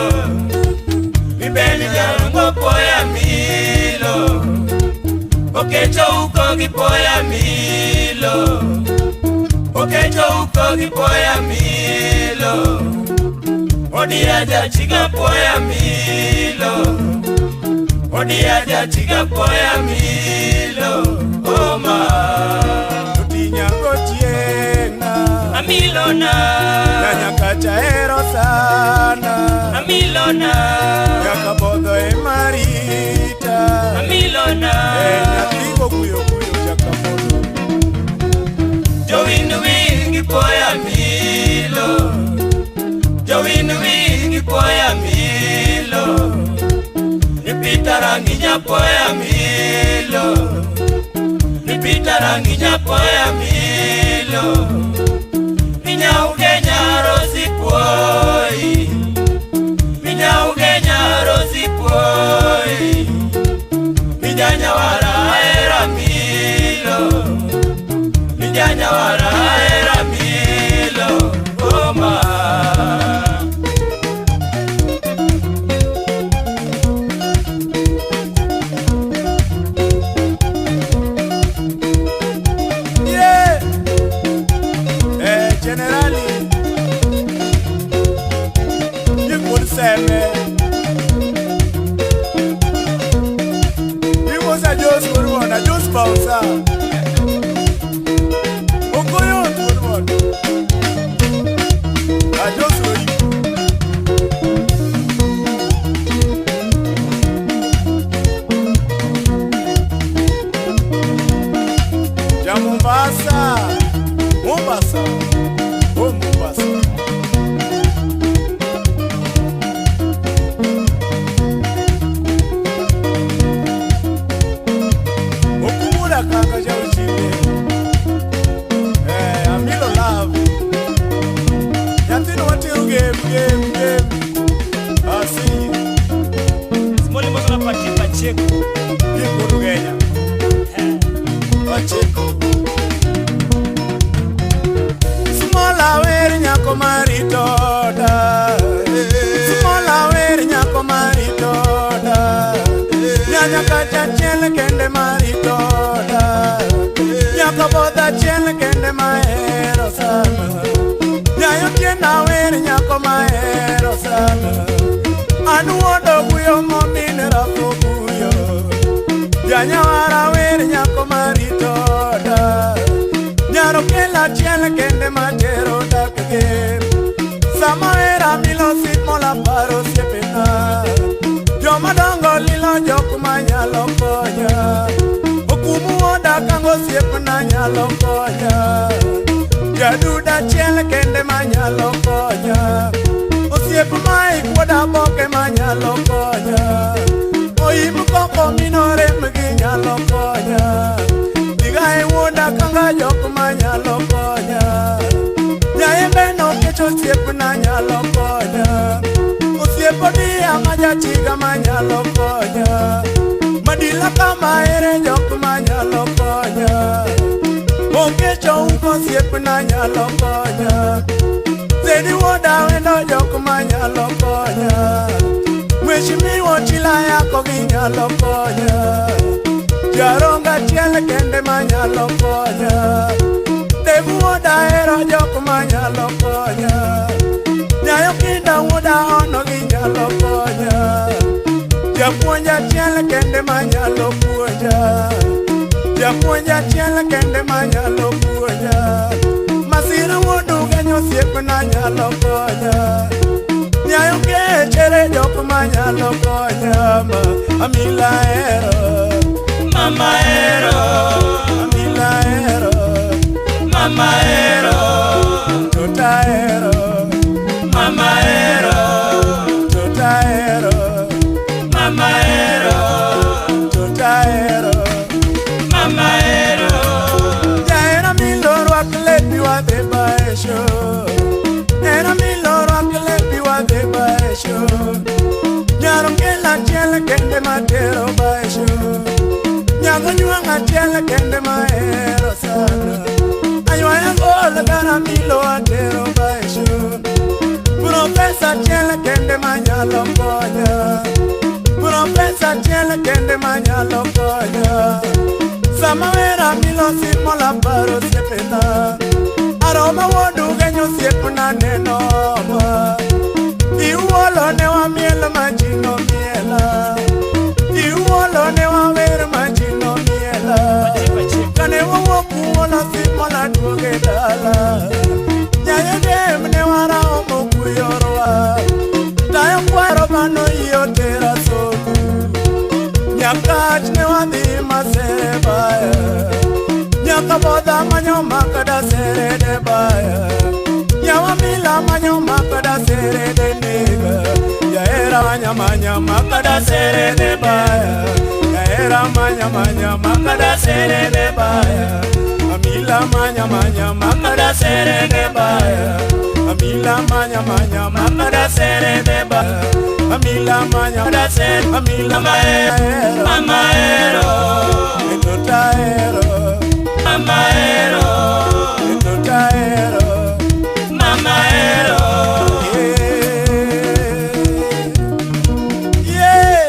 Bibeni jarungo poya Amilo, Okecho uko gipoya Amilo, Okecho uko gipoya Amilo, Odiaja chiga poya Amilo, Odiaja chiga poya Amilo, Oma. Utinya gochienga. Amilona, Nyakacha ero sana. Amilona, Nyakabodo emarita. Amilona, Nyathigo guyo guyo jakabodo. Jowin wingi poya Amilo, Jowin wingi poya Amilo, Nipita rangi nyapoya Amilo, Nipita rangi nyapoya Amilo, Minyauge nyarosi poi, Minyauge nyarosi poi, Minyanya wara era Amilo, Minyanya wara era Amilo, Oma. Yeah. Generali. You could say me. You was a just good one, a just bouncer. Okoyo good one. I just know you. Mombasa, Mombasa, oh Mombasa. Okumura kanga ja uchime. Amilo love. Yatino wati game. Asi. Simoni mwana pati Pacheco. Yiko Kenya. Pacheco. Smola wer nyako maritoda. Smola wer nyako maritoda. Nyanya kacha chele kende maritoda. Nyaka boda chele kende mahero sana. Nyayo tienda wer nyako mahero sana. Anuodo guyo momine rako guyo. Nyanya wara wer nyako maritoda. Nyaro kela chiele kende matero dakge. Sama era milo sit mola paro siepena. Joma dongo lilo jok manyalo konya. Okumu oda kango osiepna nyalo konya. Jaduda chiel kende manyalo konya. Osiep ma ikuoda boke manyalo konya. Oimu koko minore mgi nyalo konya. Diga e wuoda kanga jok manyalo konya. Nyaembe no kecho osiepna nyalo konya. Osiepodi ama jatiga manyalo konya. Madila kama ere jok manyalo konya. Okecho uko osiepna nyalo konya. Zedi woda wendo jok manyalo konya. Mweshimiwa chila yako ginyalo konya. Jaronga chiel kende manyalo konya. Devu woda ero jok manyalo konya. Nyayo kinda woda ono ginyalo konya. Japuonja chiel kende manyalo puonja. Japuonja chiel kende manyalo puonja. Masira wodu genyo osiepna nyalo konya. Nyayo kechere jok manyalo konya. Amila ero, mama ero, amila ero, mama ero, tota ero, mama ero, tota ero, mama ero, tota ero, mama ero. Jaera miloro aklepi wa de baesho. Era miloro aklepi wa de baesho. Nyaro kela chela kende matero baesho. Nyago nyuanga chela kende maero sana. Aywa gola gara milo atero baesho. Profesa chela kende manyalo konya. Profesa chela kende manyalo konya. Samawera milo simola paro sepeta. Aroma wodu genyo siepuna nenoma. Iwolo ne wa miela majino miela. Iwolo ne wa ver majino miela. Kane wa woku wolo simola duoge dala. Nyaye dem ne wara omo kuyorwa. Tayo kwaro mano iyo tera soku. Nyakach ne wa di masere baya. Nyaka boda manyo makada sere de baya. Nyawa mila manyo makada sere de nega. Yaera manya makada sere de baya. Yaera manya makada sere de baya. Amila manya makada sere de baya. Amila manya makada sere de baya. Amila manya makada sere. Amila maero, maero, etota ero. Mama ero, etota ero, mama ero. Yeah, yeah.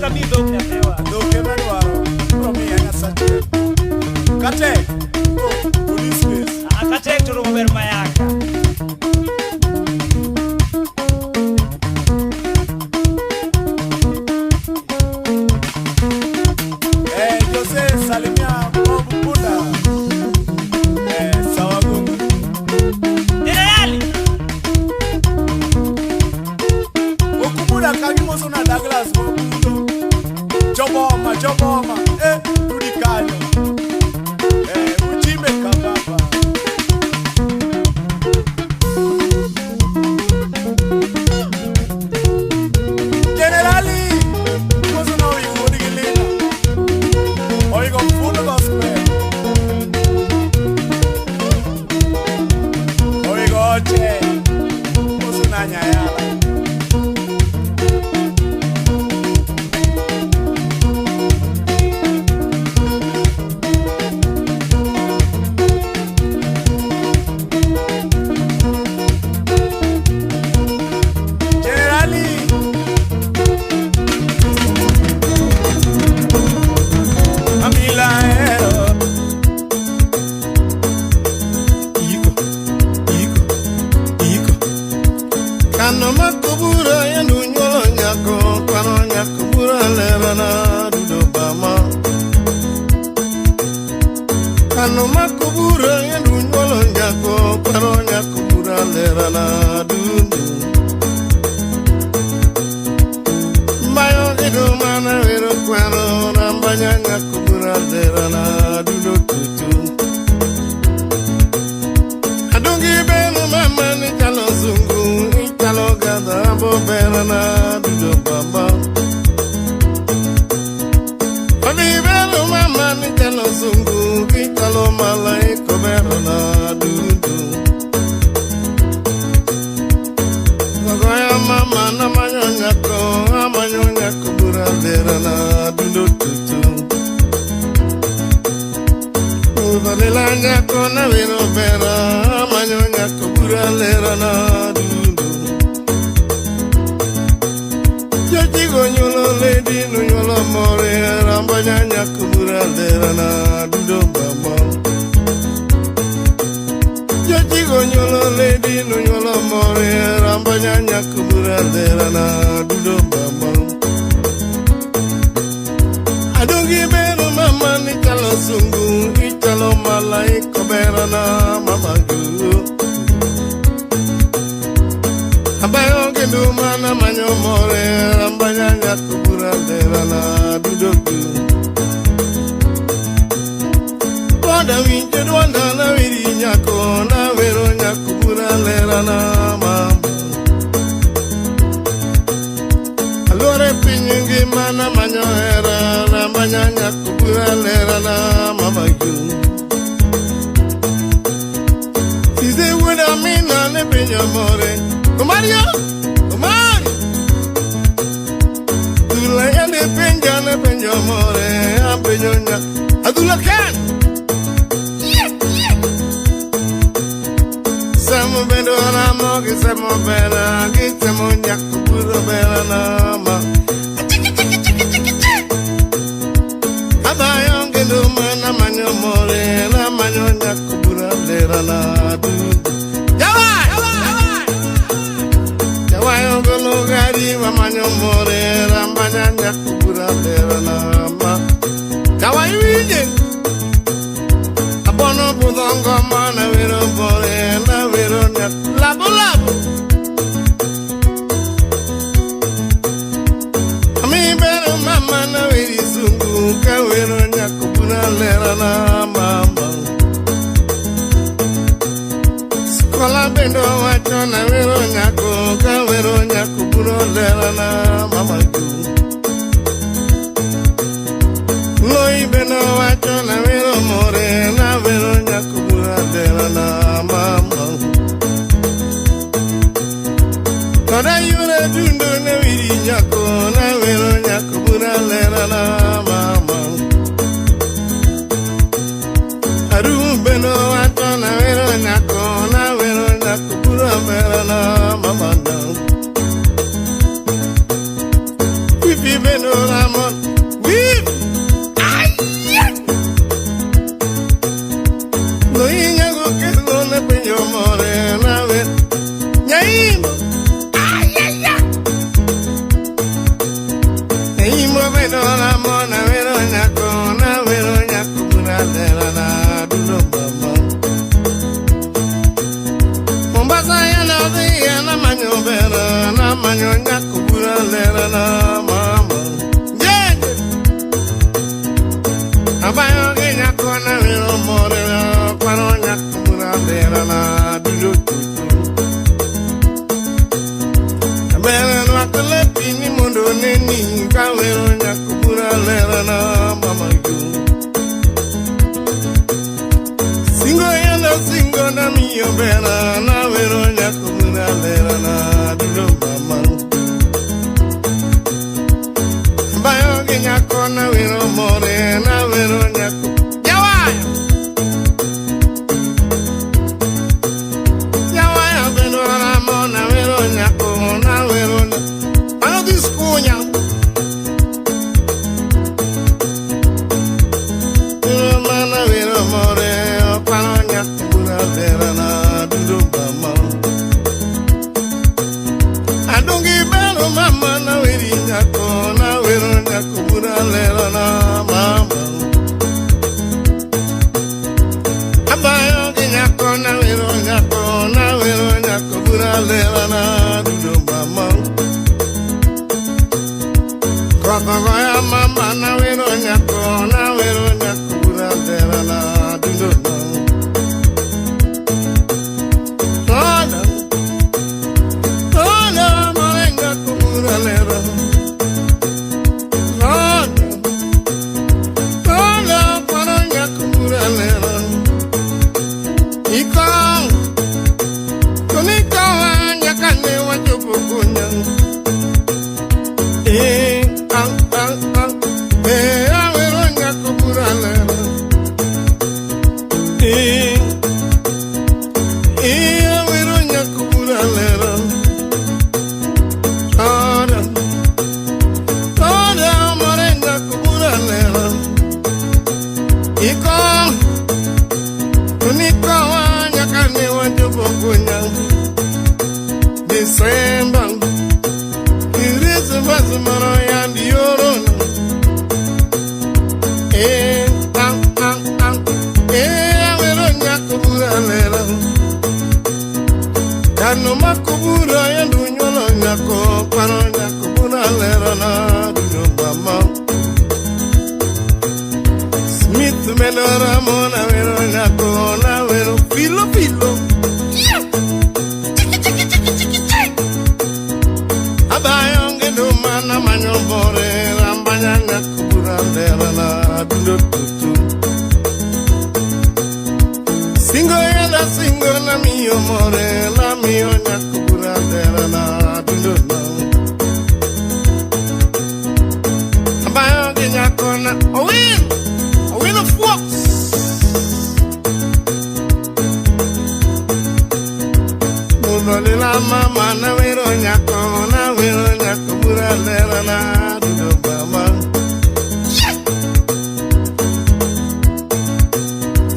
Camilo Ira kagimoso na Douglas Mokudo. Choboma, choboma, tulikanyo. Ujime kababa. Generali, moso na uigo digilina. Oigo full gospel. Oigo oche, moso na nyayala. Kano makubura yendu nyolo nyako Kwaro nyakubura lera na dundu Mayo gido mana vero kwaro Rambanya nyakubura lera na dundu tutu Adungi benu mama ni kalo zungu Ni kalo gada abo bera na dundu bamba Adibelu mama ni kalo zungu Kalo malaiko berana dudu Nagoya mama na manyonyako Amanyonyako bura lerana dudu tutu Uvalila nyako na viro bera Amanyonyako bura lerana dudu Jojigo nyolo lady nunyolo more Rambanyanyako bura lerana dudu bamba Jojigo nyolo lady no nyolo more Rambanya nyakubura lera na dudo mama Adungi beru mama ni kalo sungu Italo malaiko bera na mama guru Abayo gendu mana manyo more Rambanya nyakubura lera na dudo guru Wanda winje wanda na wiri nyako na vero nyako bura lera na mama Alore pinyingi mana manyo era na manya nyako bura lera na mama yu Size wuna mina ne pinyo more Kumario, kumari Tula yande pinja ne pinyo more Apinyo nyako Adula kan Samo bendo na mo ki samo bela ki samo nyaku buro bela na ma Abayo ngendo mana manyo more na manyo nyaku buro bela na du Jawa yo golo gari wa manyo more na manyo nyaku buro bela na ma Jawa yuije Abono budongo mana vero bore na vero nyak labo labo Ami bero mama na veri zungu ka vero nyak buna lera na mama Skola bendo wacho na vero nyako ka vero nyak buna lera na mama ku Loi beno wacho na vero more na vero nyako bura lera na mama Kada yure dundo na viri nyako na vero nyako bura lera na mama Aru beno wacho na vero nyako bura lera na mama Wifi beno ramon Wifi Mombasa ya na manyo bera na manyo nyakubura le nini kawero nyakubura lera na mama yu. Singo yanda singo na miyo bera na wero nyakubura lera na dulo mama. Bayo ki nyako na wero more na wero nyako. Yawaya! Yawaya beno na mo na wero nyako na wero nyako. Ano diskunya? Mana wero more pano nyakubura lera na dulo mama. Adungi beno mama na weri nyako na wero nyakubura lera na mama. Abayo ki nyako na wero nyakubura lera na dulo mama. Kwakawaya mama na wero nyakubura lera na dulo mama. Toda marenga kubura lera. Toda marenga kubura lera. Ikang kunikawa nyakane wajobo kunya. Awero nyakubura lera. Awero nyakubura lera. Toda marenga kubura lera. Ikang kunikawa nyakane wajobo kunya. December Christmas maro yandi yorona. Awero nyakubura lera. Kano makubura yandu nyolo nyako pano nyakubura lera na duno mama. Smith melora mona wero nyako na wero filo filo. Abayonge dumana manyobore rambanya nyakubura lera na duno tutu. Singo yada singo na miyo more la miyo nyakubura lera na duno mama. Abayonge nyako na Owin of Fox. Mudole la mama na wero nyakubura lera na duno mama.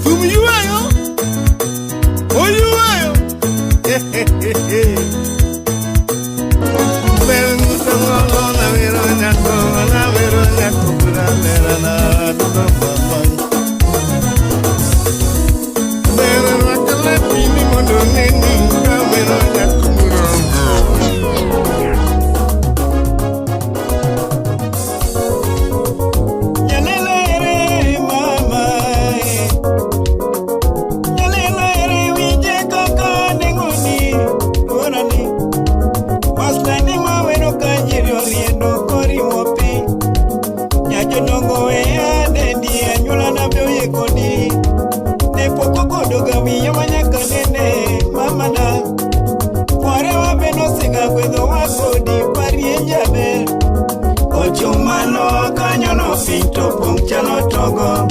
Fum yuayo. Oh yuayo. Bengutango na wero nyakubura lera na duno mama. Bera rakala pini mondo neni na wero nyakubura. Ochumano kanyono finto pong chalo togo.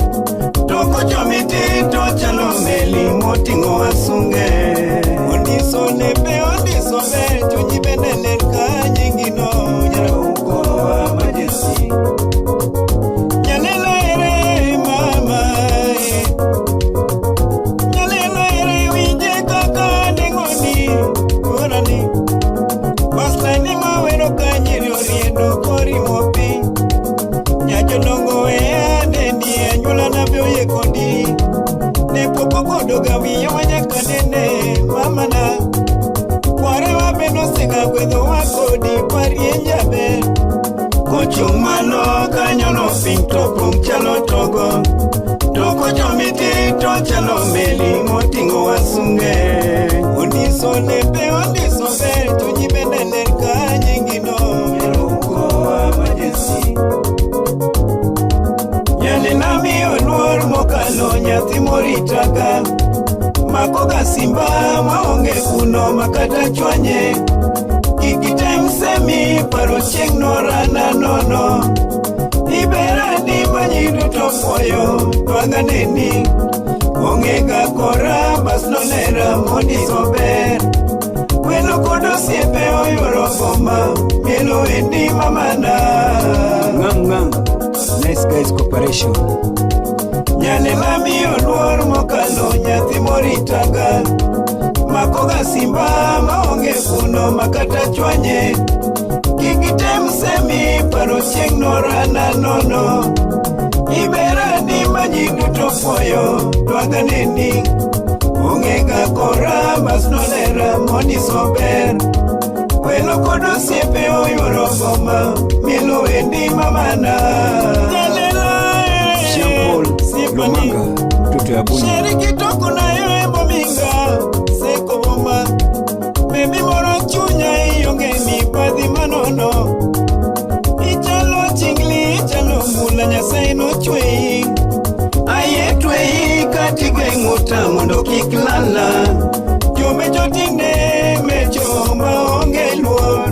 Toko chomiti to chalo meli motingo asunge. Ondiso nepe ondiso be chunyi bende lerka nyingino nyara uko amajesi. Nyalela ere mama. Nyalela ere winje kaka nengoni. Orani. Waslani mawero kanyiri oriendo kori mopi. Nyajo nongo ea dendi anyula na bioye kondi. Ne popo kodoga wiya wanyaka nene mama na. Kware wabeno senga kwedo wakodi parie njabe. Kochumano kanyono finto pong chalo togo. Toko chomiti to chalo meli motingo wasunge. Ondiso nepe ondiso be chunyi bende lerka nyingino. Eruko makata chwanye Kikitem semi paro chieng norana nono Ibera di manyidu to poyo Twanga neni Ongega kora bas nonera mondi sober Welo kodo siepe oyoro goma Mielo endi mamana Ngang Nice Guys Corporation Nyale mami oluor mokalo nyathi moritaga Makoga simba maonge kuno makata chwanye Kikitem semi paro chieng norana nono Ibera di manyidu to poyo Twaga neni Ongega kora bas nonera mondi sober Welo kodo siepe oyoro goma Mielo endi mamana Jean-Paul Lomanga mtoto ya Bunyi Sheriki toko na yo embo minga Seko bomba Baby moro chunya iyonge ni padhi manono Ichalo chingli ichalo mula nyasai no chwei Aye twei katige nguta mondo kiklala Jome jotine mecho maonge luor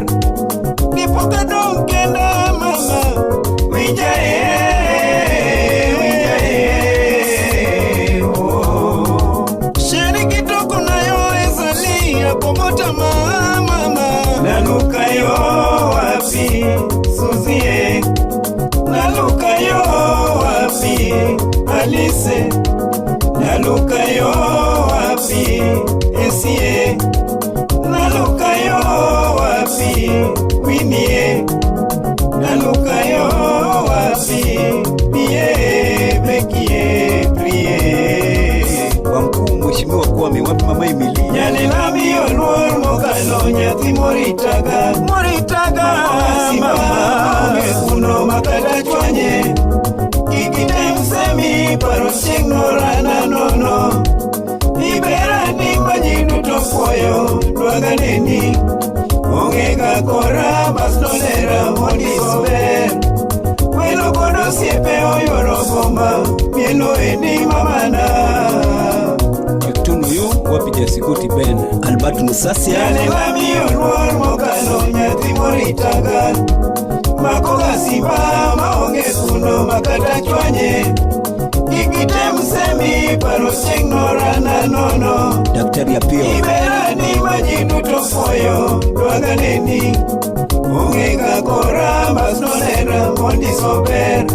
Nipoka donkenda mama Wijae Pomota mama Naluka yo wapi Suzie Naluka yo wapi Alice Naluka yo wapi Esie Naluka yo wapi Winie Naluka yo wapi Bie Bekie Prie Kwa mkuu mheshimiwa Kwame wapi mama Emily Nyale lami oluor mokalo nyathi moritaga mama onge kuno makata chwanye Kikitem semi paro chieng norana nono Ibera di manyidu to poyo Twaga neni Ongega kora bas nonera mondi sober Welo kodo siepe oyoro goma Mielo endi mamana wapi Jasikoti Ben Albert Musasia Yale mami oluor mokalo nyathi moritaga Makoga simba maonge kuno makata chwanye Kikitem semi paro chieng norana nono Daktari Apio Ibera di manyidu to poyo Twaga neni Ongega kora bas nonera mondi sober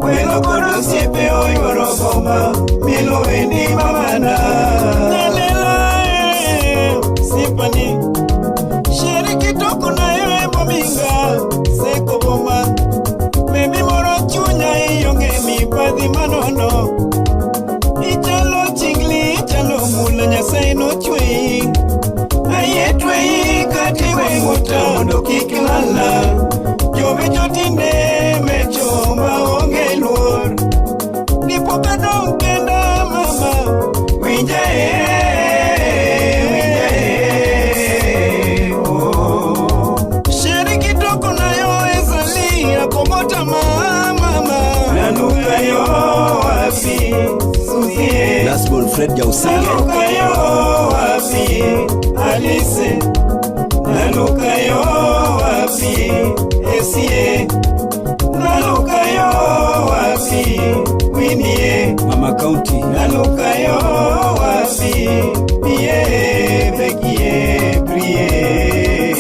Welo kodo siepe oyoro goma Mielo endi mamana Sipani Sheriki toko na yo embo minga Seko bomba Baby moro chunya iyonge mi padhi manono Ichalo chingli ichalo mula nyasai no chwei Aye twei katiwe nguta mondo kiklala Jome jotine mecho maonge luor Nipoka donkenda mama Winjae Pomota mama Naluka yo wapi Suzie Lasbon Fred Jausange Naluka yo wapi Alice Naluka yo wapi Esie Naluka yo wapi Winie Mama County Naluka yo wapi Bie Bekie Prie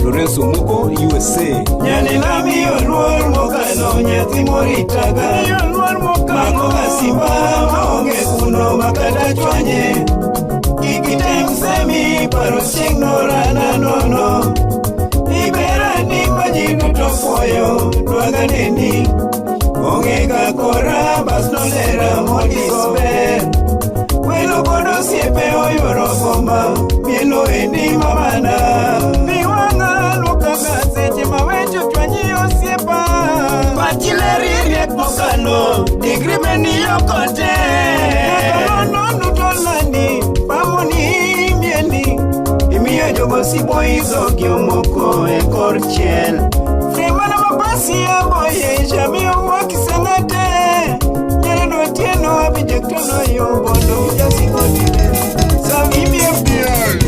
Lorenzo Mugo USA Nyale lami oluor mokalo nyathi moritaga Makoga simba maonge kuno makata chwanye Kikitem semi paro chieng norana nono Ibera di manyidu to poyo Twaga neni Ongega kora bas nonera mondi sober Welo kodo siepe oyoro goma Mielo endi mamana Biwanga lukaga seche mawecho chwanyi osiepa Pachileri riek mokalo Digri meni yokote Nakalono nutolani Pamoni mieni Imiyo jogo sibo izo giomoko e kor chiel Fremana mapasi ya boye Jamio mwaki senate Nyere do tieno abijektono yo Bondo Jasikoti Sami FBI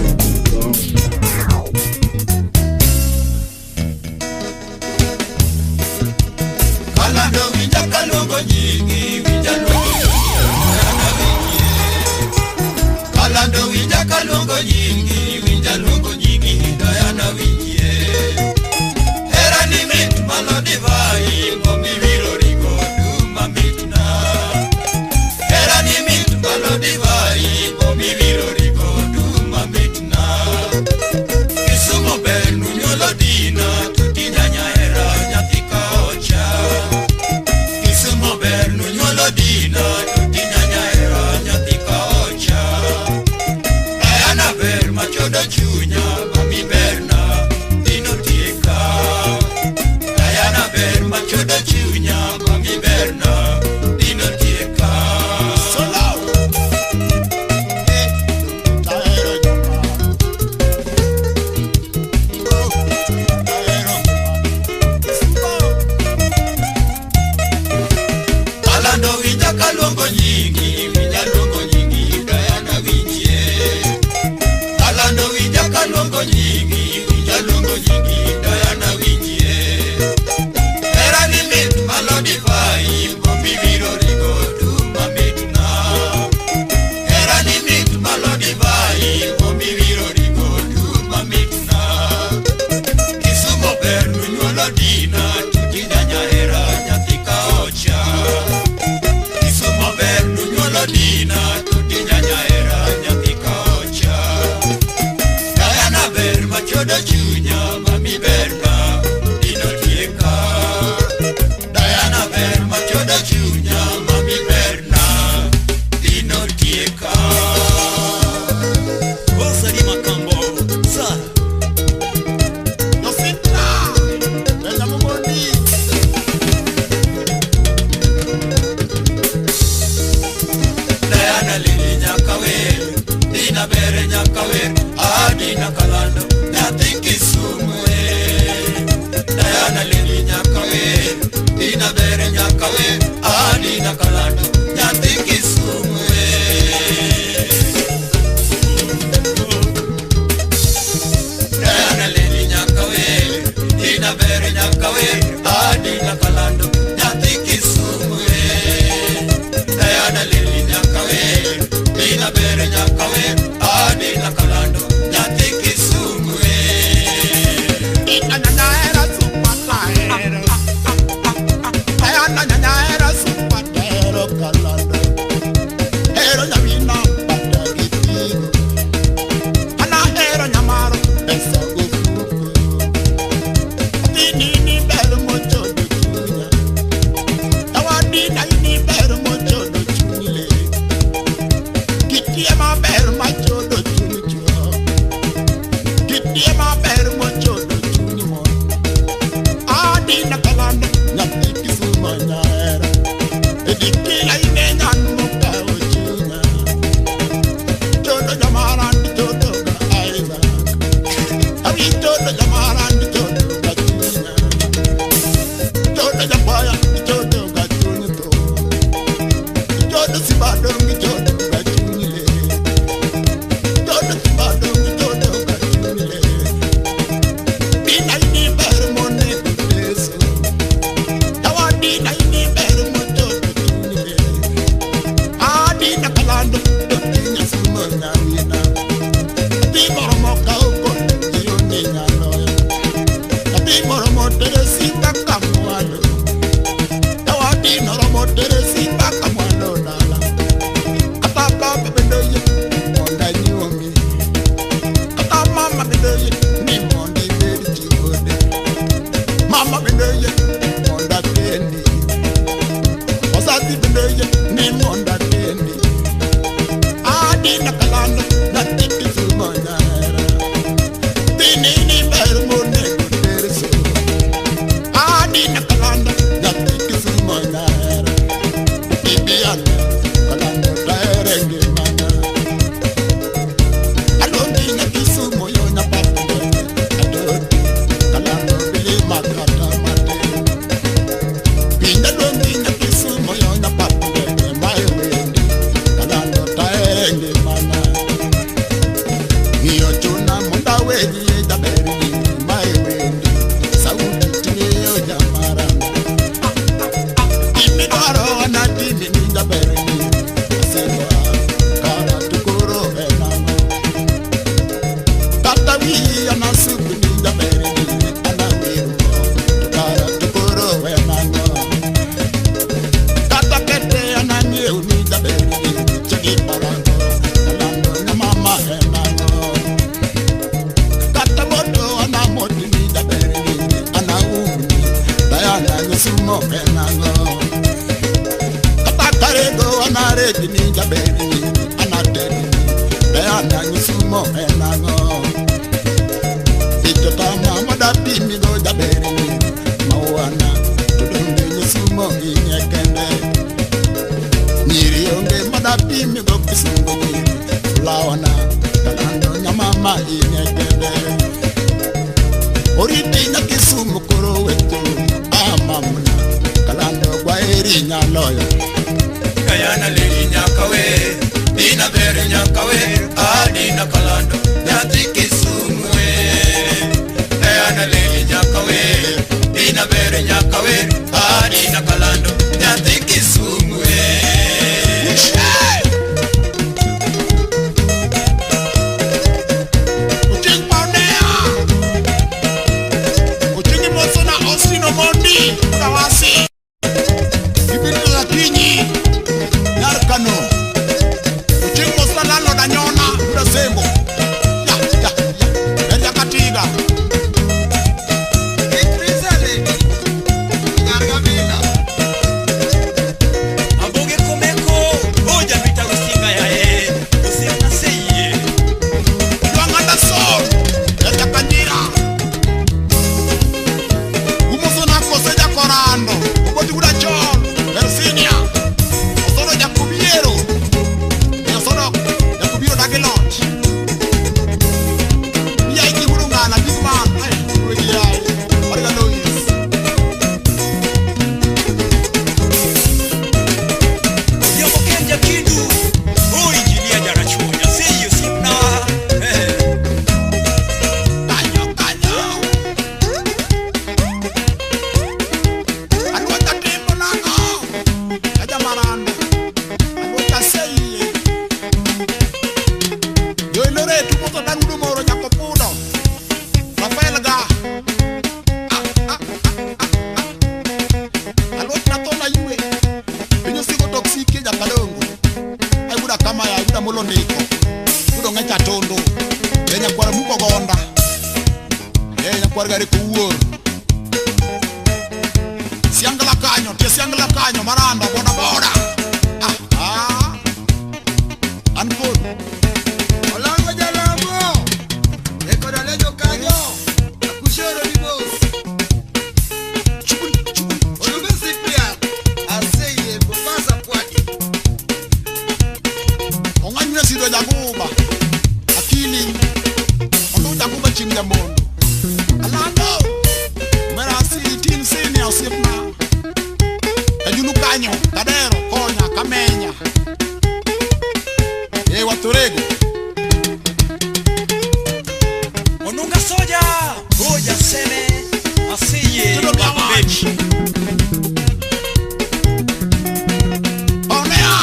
Ayana lili nyakawe, dina bere nyakawe, adina kalando, nyati Kisumu Ayana lili nyakawe, dina bere nyakawe, adina kalando, nyati Kisumu Ayana lili nyakawe, dina bere nyakawe, adina kalando, nyati Kisumu Ayana lili nyakawe, dina bere nyakawe, adina kalando, nyati Kisumu Ayana lili nyakawe, dina bere nyakawe, adina kalando, nyati Kisumu Orlando. kanyo maranda boda boda. Anpur. Olango jalamo. Eko dalejo kanyo. Akushoro ni boss. Olumesi pia. Aseye bofasa pwadi. Onganywe sido jaguba. Akili. Ondo jaguba chinga mondo. Alando. Merasi tin senior sipna. Ejunu kanyo, kadero, konya, kamenya. Watorego Onunga soja Goja seme Asiye Babechi Onea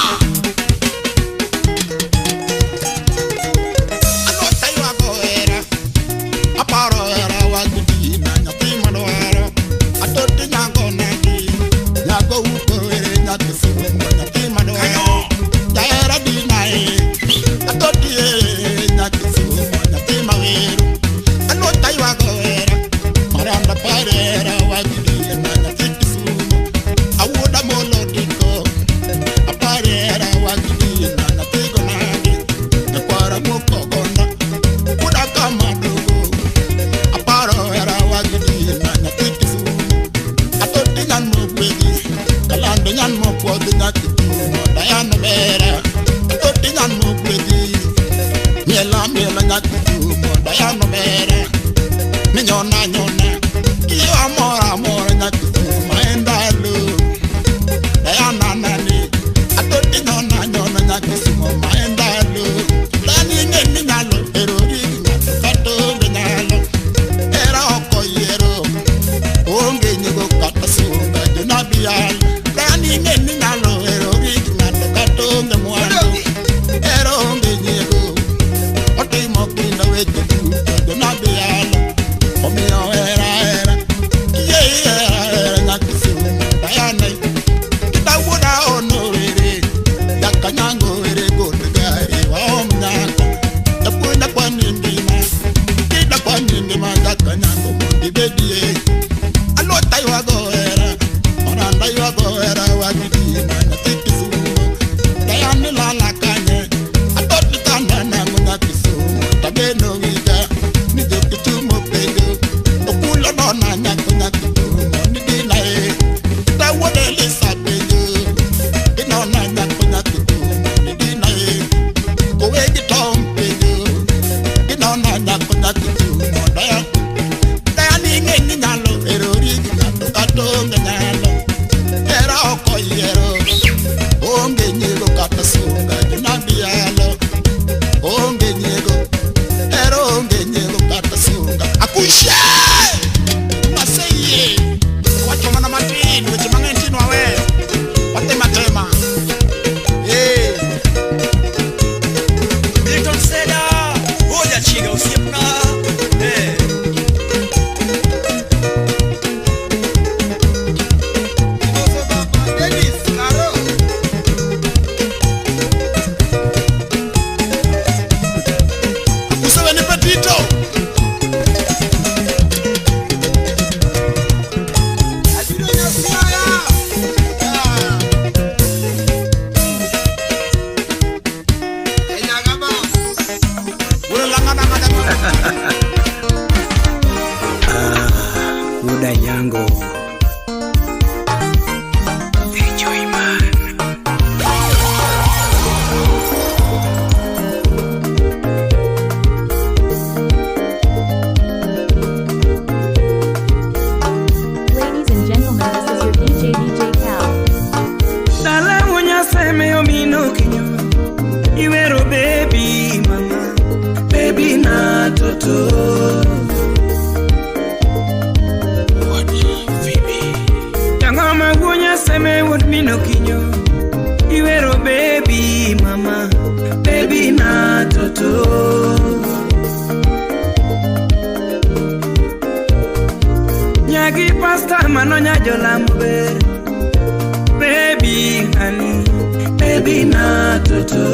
Anota iwa goera Aparo era wagudi na nyatima noera Atoti nyango nagi Nyago uko ere nyakisimu nyatima noera Jaera dinae Muda yango Ladies and gentlemen, this is your DJ Cal. Dale munya seme yo mino kinyo Iwero baby mama Baby na toto Yangama gunya seme would mino kinyo Iwero baby mama Baby na toto Nyagi pasta manonya jolambe Baby honey Baby na toto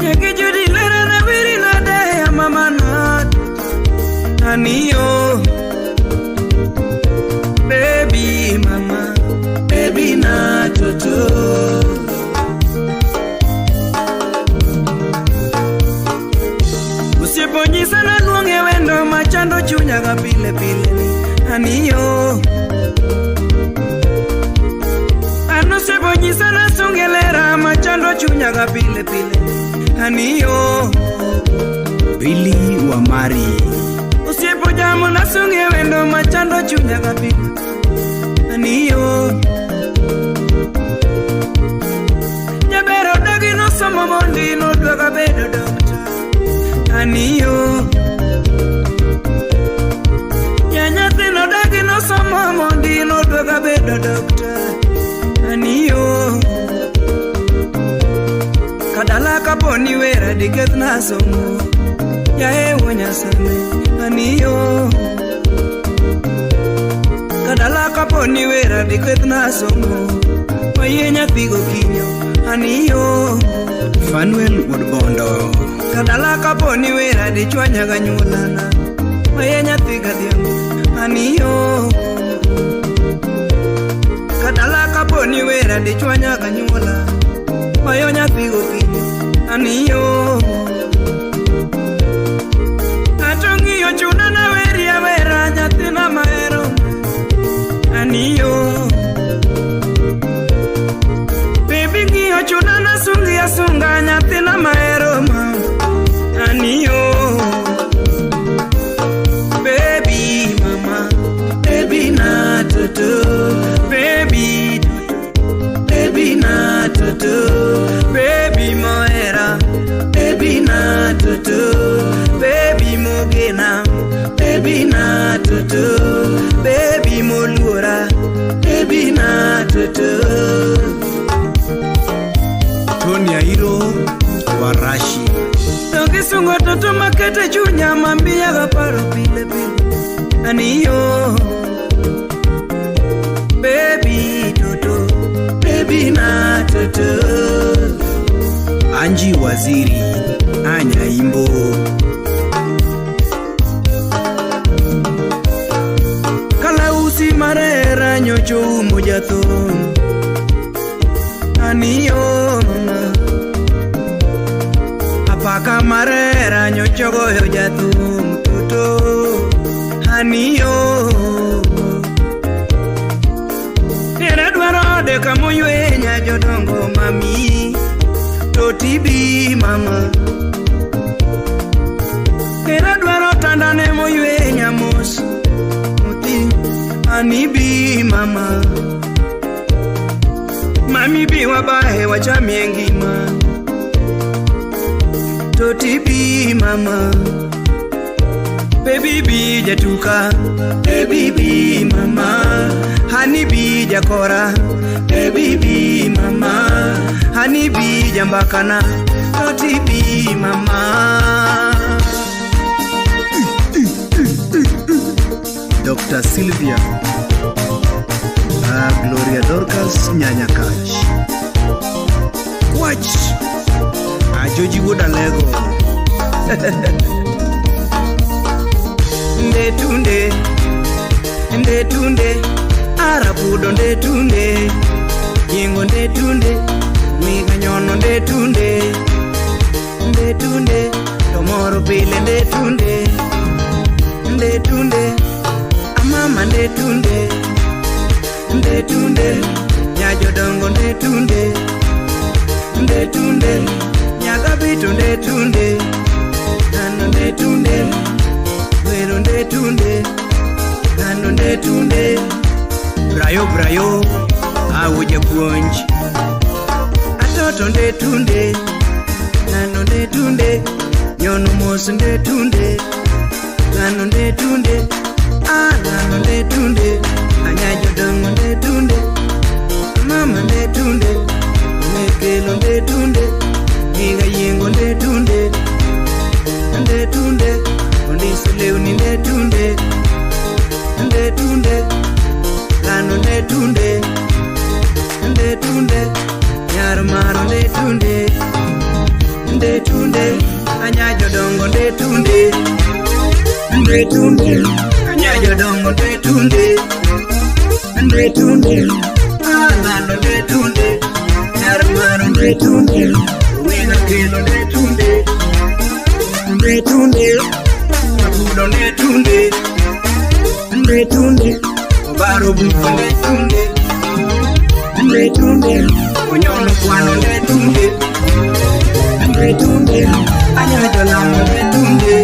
Nyagi judi lera na viri na day mama na Honey yo wendo machando chunya ga pile pile ni aniyo. Ano sebo nyisa na sungelera machando chunya ga pile pile aniyo. Billy wa Mari Usiepo jamu na sunge wendo machando chunya ga pile aniyo. Nyabero dagi no somo mondi no dwaga bedo dokta aniyo. Nyathi no dagi no somo mondi no dwaga bedo dokta aniyo. Kadala kaponi wera diketh na somo yae wonya sane aniyo. Kadala kaponi wera diketh na somo oye nyathi gokinyo aniyo. Fanuel Woodbondo Kadala kaponi wera di chwanya ga nyulana oye nyathi gadhiambo aniyo. Kadala kaponi wera di chwanya ga nyula oye nyathi gokinyo aniyo. Atongiyo chuna na weri ya wera nyathi na mahero aniyo. Baby ngiyo chuna na sungi ya sunga nyathi na mahero ma aniyo. Baby mama, baby na toto, baby toto, baby na toto, baby moera, baby na toto, baby mogena, baby na toto, baby molura, baby na toto. Tony Airo wa Rashi Sungo toto makete chunya mambia ga paro pile pile aniyo. Baby toto, baby na toto. Anji Waziri Anya Imbo Kala usi marera nyocho mojato aniyo mama. Apaka marera nyocho goyo jatu mtoto aniyo. Era dwaro de kamoywe nyajo dongo mami totibi mama. Era dwaro tandane moywe nyamos muti anibi mama. Mami bi wabahe wachamie ngima totibi mama. Baby bi jatuka, baby bi mama. Honey bi jakora, baby bi mama. Honey bi jambakana, totibi mama. Dr. Sylvia Gloria Dorcas Nyanya Cash Watch Joji Woda Lego Ndetunde Ndetunde Arabudo ndetunde Jingo ndetunde Miga nyono ndetunde Ndetunde Tomoro pile ndetunde Ndetunde Amama ndetunde Ndetunde Nyajo dongo ndetunde Ndetunde Nyaga bitu ndetunde Nano ndetunde Wero ndetunde Nano ndetunde Brayo brayo Awuje puonj Atoto ndetunde Nano ndetunde Nyono mosu ndetunde Nano ndetunde Nano ndetunde Anyajo dongo ndetunde Mama ndetunde Mekelo ndetunde Niga yengo ndetunde Ndetunde Ondisi leuni ndetunde Ndetunde Lano ndetunde Ndetunde Nyarumaro ndetunde Ndetunde Anyajo dongo ndetunde Ndetunde Anyajo dongo ndetunde Ndetunde Lano ndetunde Nyarumaro ndetunde Wina kelo ndetunde Ndetunde kwano ne tunde obaro buko ne tunde onyono kwano ne tunde anyajo lamo ne tunde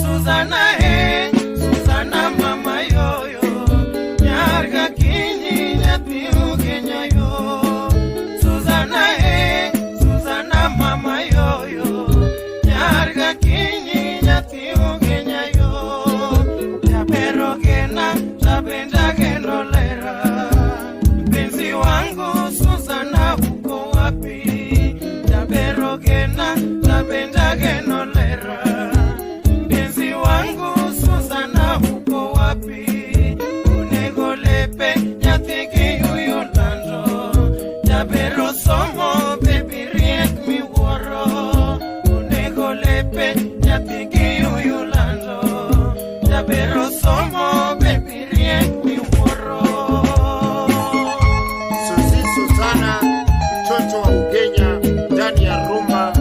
Susana Susana mama yoyo nyarga kinyi nyathi ugenya yo Susana mama yoyo nyarga kinyi nyathi ugenya yo Japero gena tapenda geno lera mpenzi wangu Susana uko wapi Japero gena tapenda geno lera mpenzi wangu Susana uko wapi unegolepe nyathiki uyolando Japero somo baby riek miwuoro unegolepe nyathiki uyolando Japero somo baby riek miwuoro Suzi Susana mtoto wa Ugenya ndani ya rumba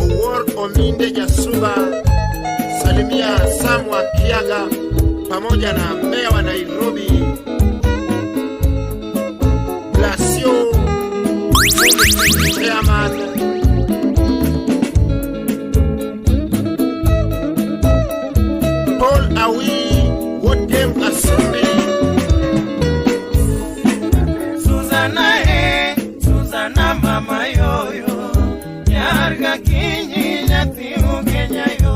Owor Ominde Jasuba salimia Samu wa Kiaga pamoja na meya wa Nairobi Blasio Chairman Paul Awi What Game Assembly Susana mama yoyo nyarga kinyi nyathi ugenya yo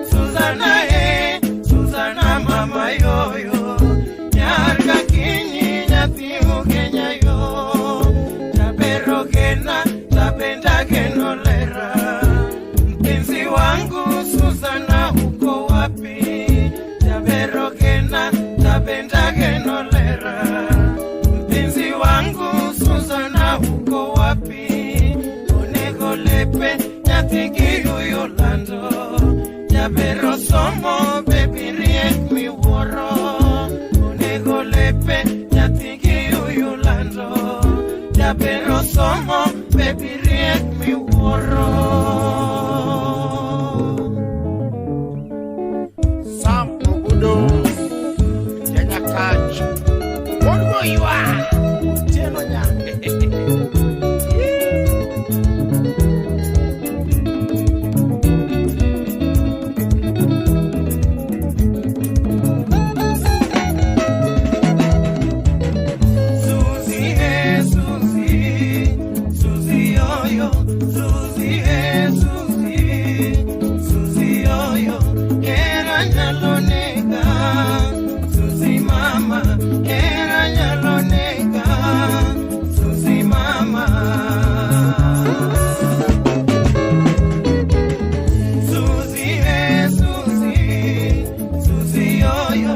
Susana mama yoyo nyarga kinyi nyathi ugenya yo Japero gena tapenda geno lera mpenzi wangu Susana uko wapi Japero gena tapenda geno lera mpenzi wangu Susana uko wapi unegolepe nyathiki uyolando Japero somo baby riek miwuoro unegolepe nyathiki uyolando Japero somo baby riek miwuoro Sam Ogudo Kenya Catch What go you are Teno nya Susie yoyo Susie yoyo era nyalonega Susie mama era nyalonega Susie mama Susie yoyo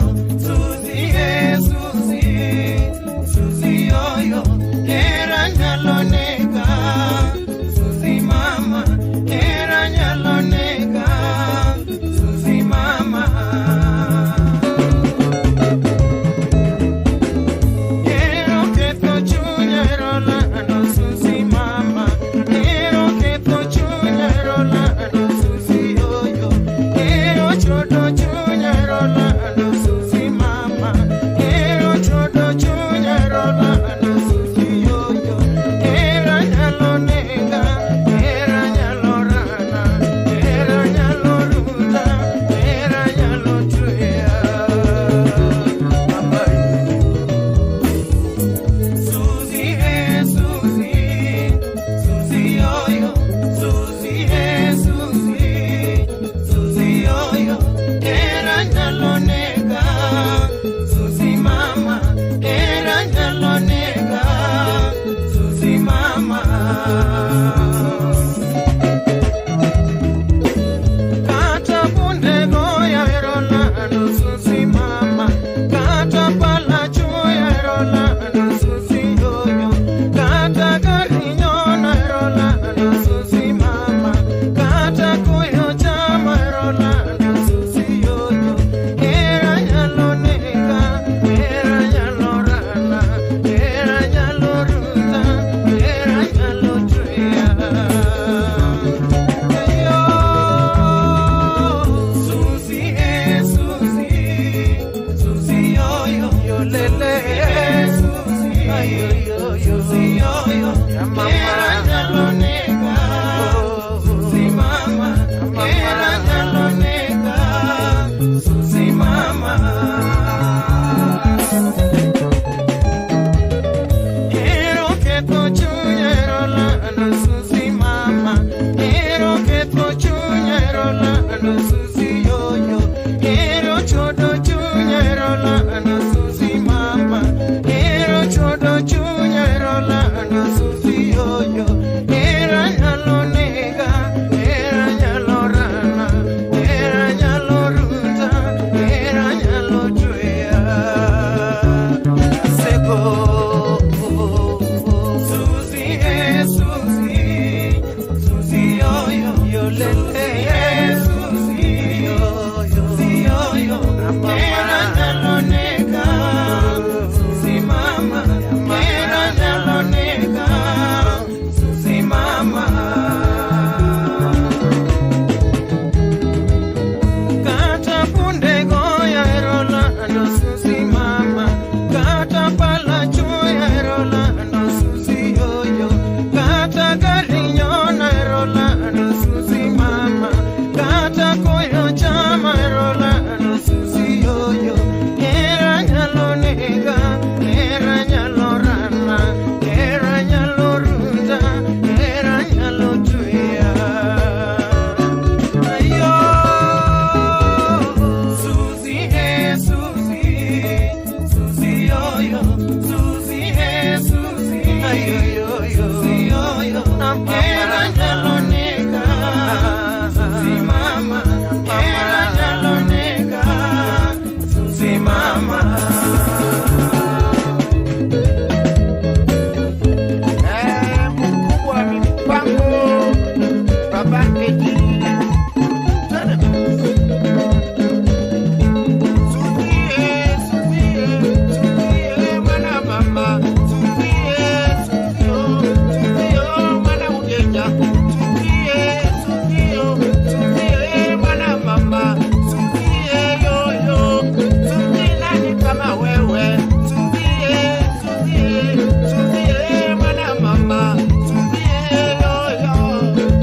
Susie yoyo era nyalonega Susie mama era nyalonega Susie mama Ero ketho chunya rolando Susie mama Ero ketho chunya rolando Susie yoyo Ero chodo chunya rolando Susie mama Ero chodo chunya rolando Susie yoyo Era nyalonega Era nyalorana Era nyalorunda Era nyalotrea Susie yoyo Susie yoyo era nyalonega Susie mama era nyalonega Susie mama Kata bunde goya rolando Susie mama Kata palacho ya rolando Susie yoyo Kata cariñona rolando Susie mama Kata kuyo chama rolando Susie yoyo Era nyalonega Era nyalorana Era nyalorunda Era nyalotrea lando Susi mama. Ero ketho chunya ero lando Susi yoyo. Ero chodo chunya ero lando Susi mama. Ero chodo chunya ero lando Susi yoyo. Era nyalo nega, era nyalo rana, era nyalo ruta, era nyalo juya. Seko Susi Susi, Susi yoyo, yo lele Susi yoyo, era nyalo nega, Susi mama, era nyalo nega, Susi mama. Kata punde goya erola ando Susi mama. Kata pala chuya erola ando Susi yoyo. Kata garinyona erola ando Susi mama. Kata koyo chama erola ando Susi yoyo. Era nyalo nega, era nyalo rana, era nyalo runda, era nyalo tuya. Ayo Susi Susi, Susi yoyo, Susi Susi, ayo Susi yoyo. Era nyalo nega, Susi mama, era nyalo nega, Susi mama. Mkubwa wa mipango Baba Edi. Suzie mwana mama. Suzie mwana Ugenya. Suzie mwana mama. Suzie yoyo. Suzie nani kama wewe. Suzie mwana mama. Suzie yoyo.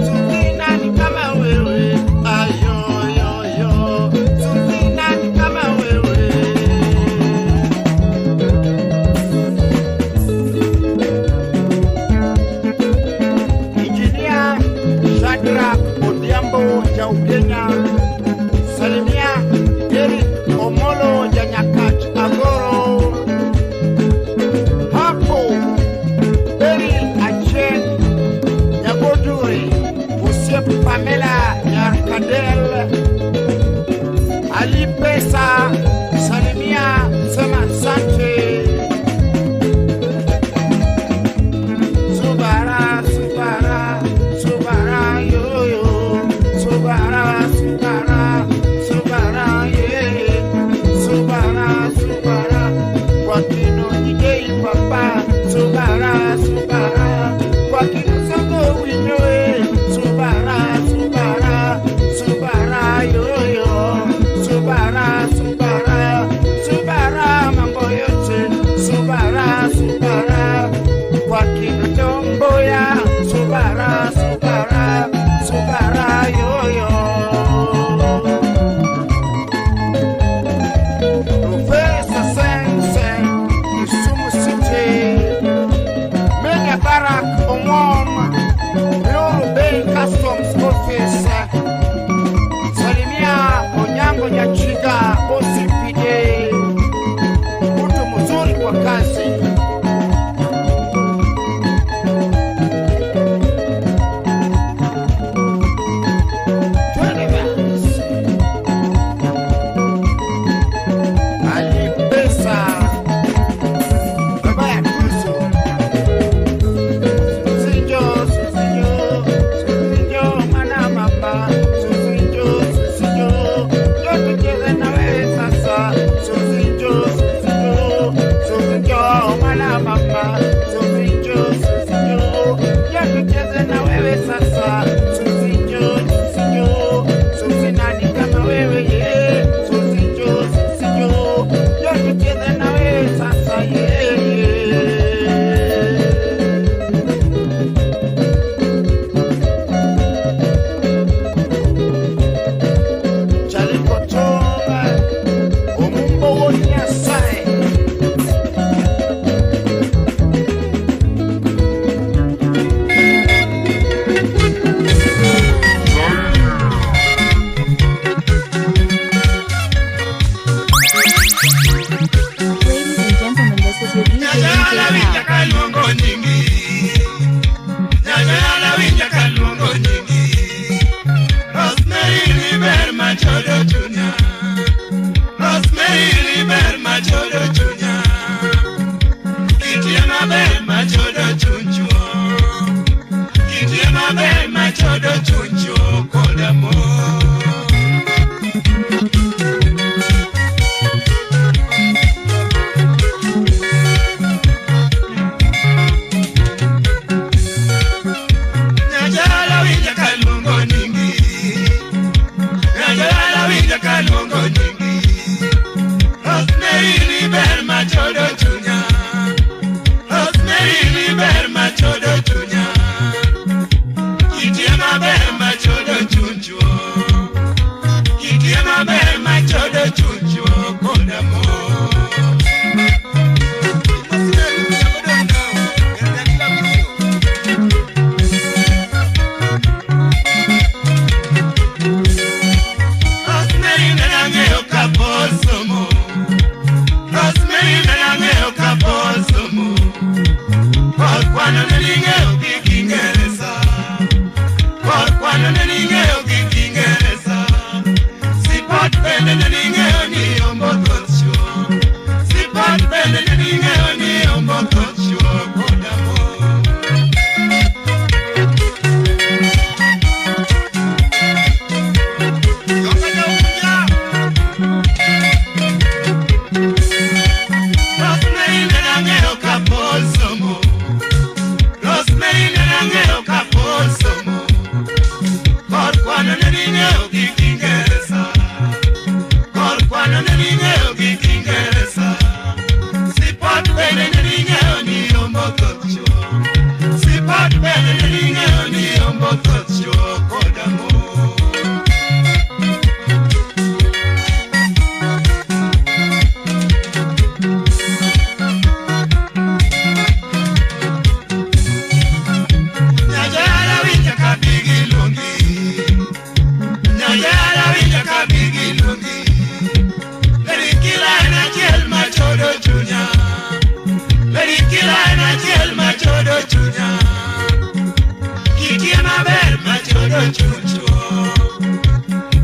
Suzie nani kama wewe. Ayo yoyo. Suzie nani kama wewe. Injinia Shadrack Odhiambo ja Ugenya. Salimia Eric Omolo ja Nyakach Agoro. Hapo Beryl Achen Nyaboduri. Usiep Pamela Nyarkadel. Ali Pesa. Salimia Sema Sante. Subara, subara, subara, yoyo. Subara, subara, subara, yeah. Subara, subara. Kwa kino nidei papa. Subara, subara. Kwa kino songo winyoe. Subara, subara, subara, yoyo. Subara, subara, subara, mambo yote. Subara, subara. Kwa kino tomboya. Subara, subara, subara, yoyo. Professor Sense, Kisumu City. Mega Barak Omom. Yoro Kitie maber machodo chuncho koda mo. Nyajala winja kalungo ningi. Nyajala winja kalungo ningi. Rosemary liber machodo chunya. Rosemary liber machodo chunya. Kitie maber machodo chuncho. Kitie maber machodo chuncho koda mo. Rosemary nanangeo kaposomo. Rosemary nanangeo kaposomo. Por cuando naningeo kikingereza. Por cuando naningeo kikingereza. Sipot pende naningeo ni ombotocho. Sipot pende naningeo ni ombotocho kodamo. Rosemary nanangeo kaposomo. Rosemary nanangeo kaposomo. Por cuando naningeo kikingereza. Por cuando naningeo kikingereza. Sipot pende naningeo ni ombotocho. Sipot pende naningeo ni ombotocho kodamo. Nyajala winja kabigi lungi. Nyajala winja kabigi lungi. Lady kila na chiel machodo chunya. Lady kila na chiel machodo chunya. Kitie maber machodo chuncho.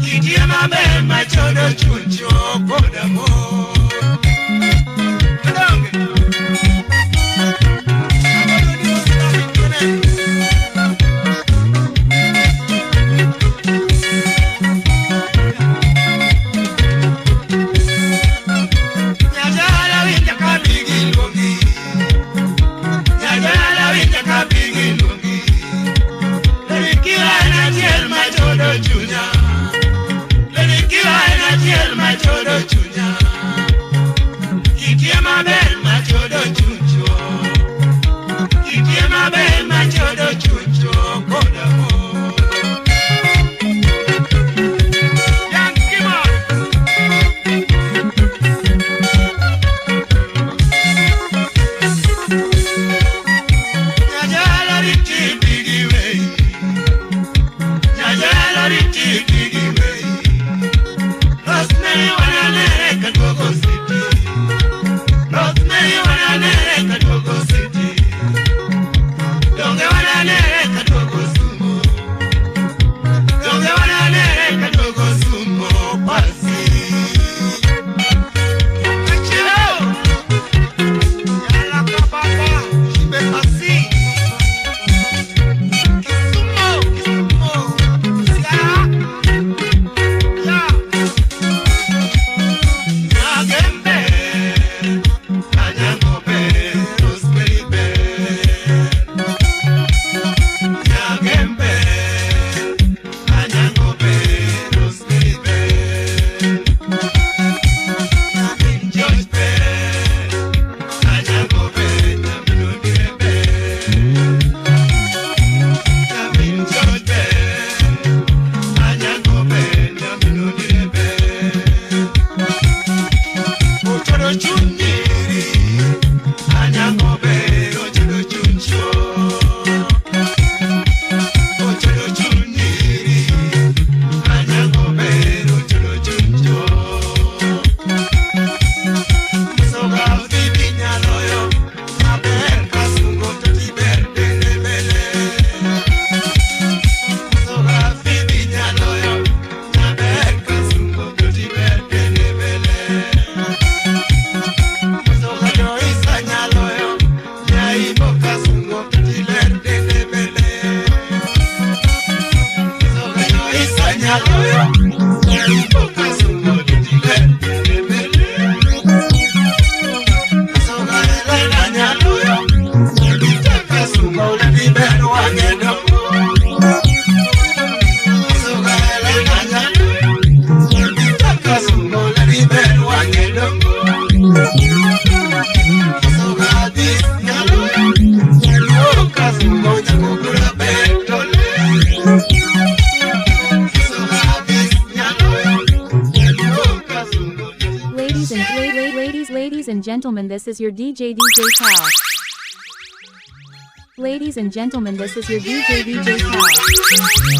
Kitie maber machodo chuncho kodamo. Adonge. Nyajala winja kabigi lungi. Nyajala winja kabigi lungi. Lady kila na chiel machodo chunya. Lady kila na chiel machodo Ladies and gentlemen, this is your DJ Pal. Ladies and gentlemen, this is your DJ Pal.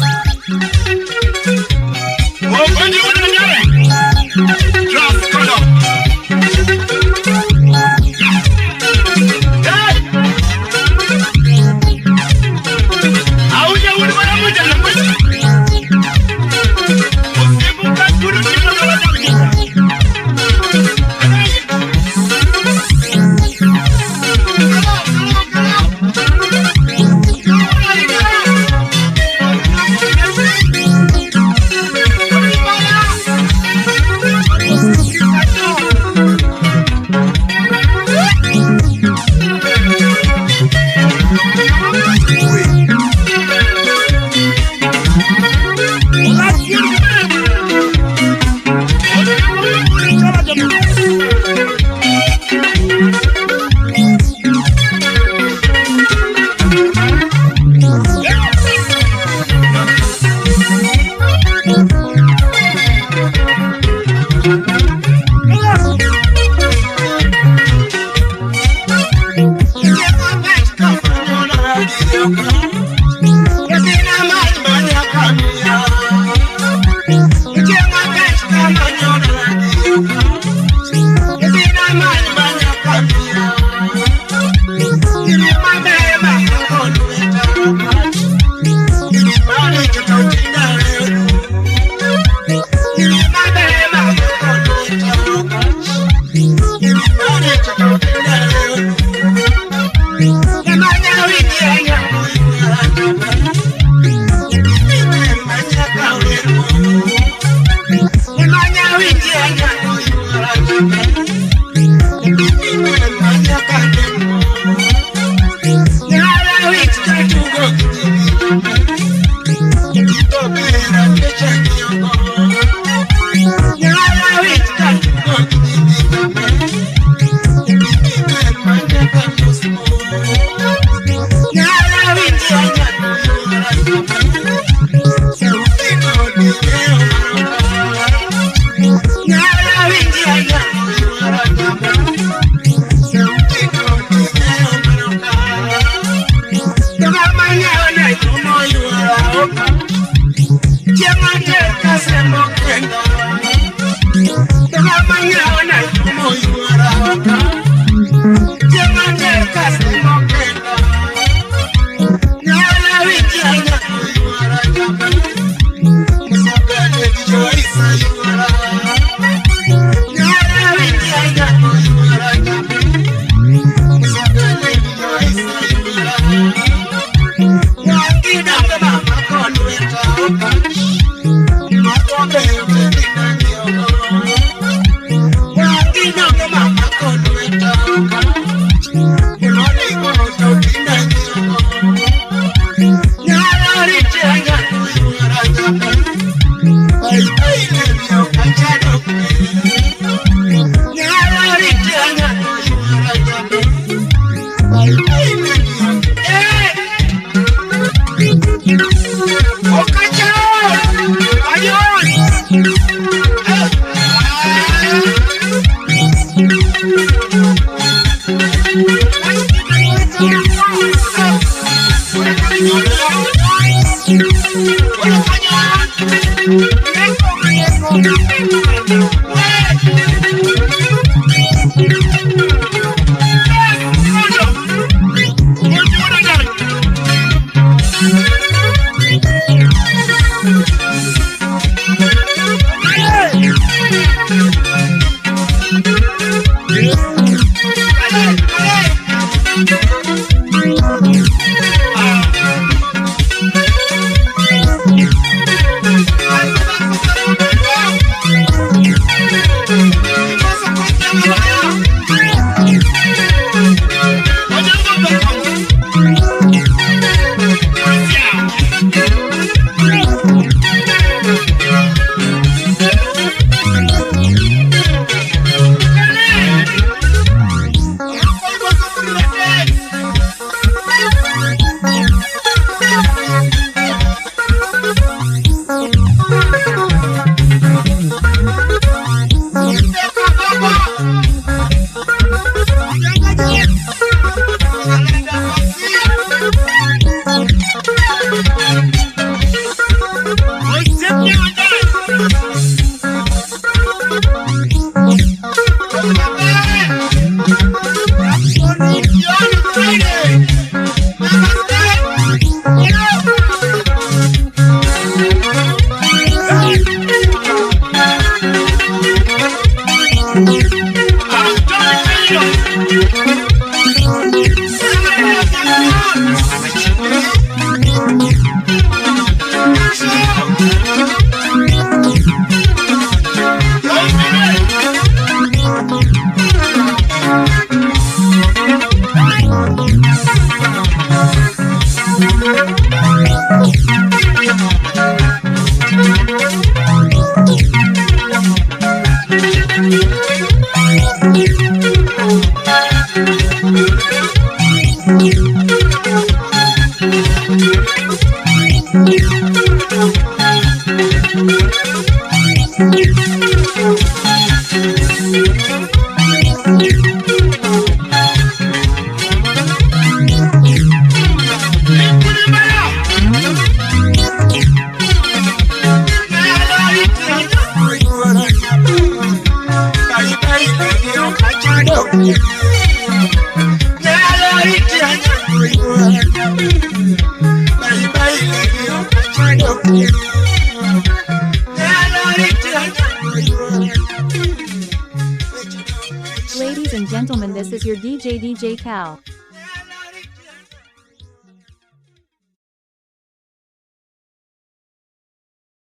Ladies and gentlemen, this is your DJ Cal.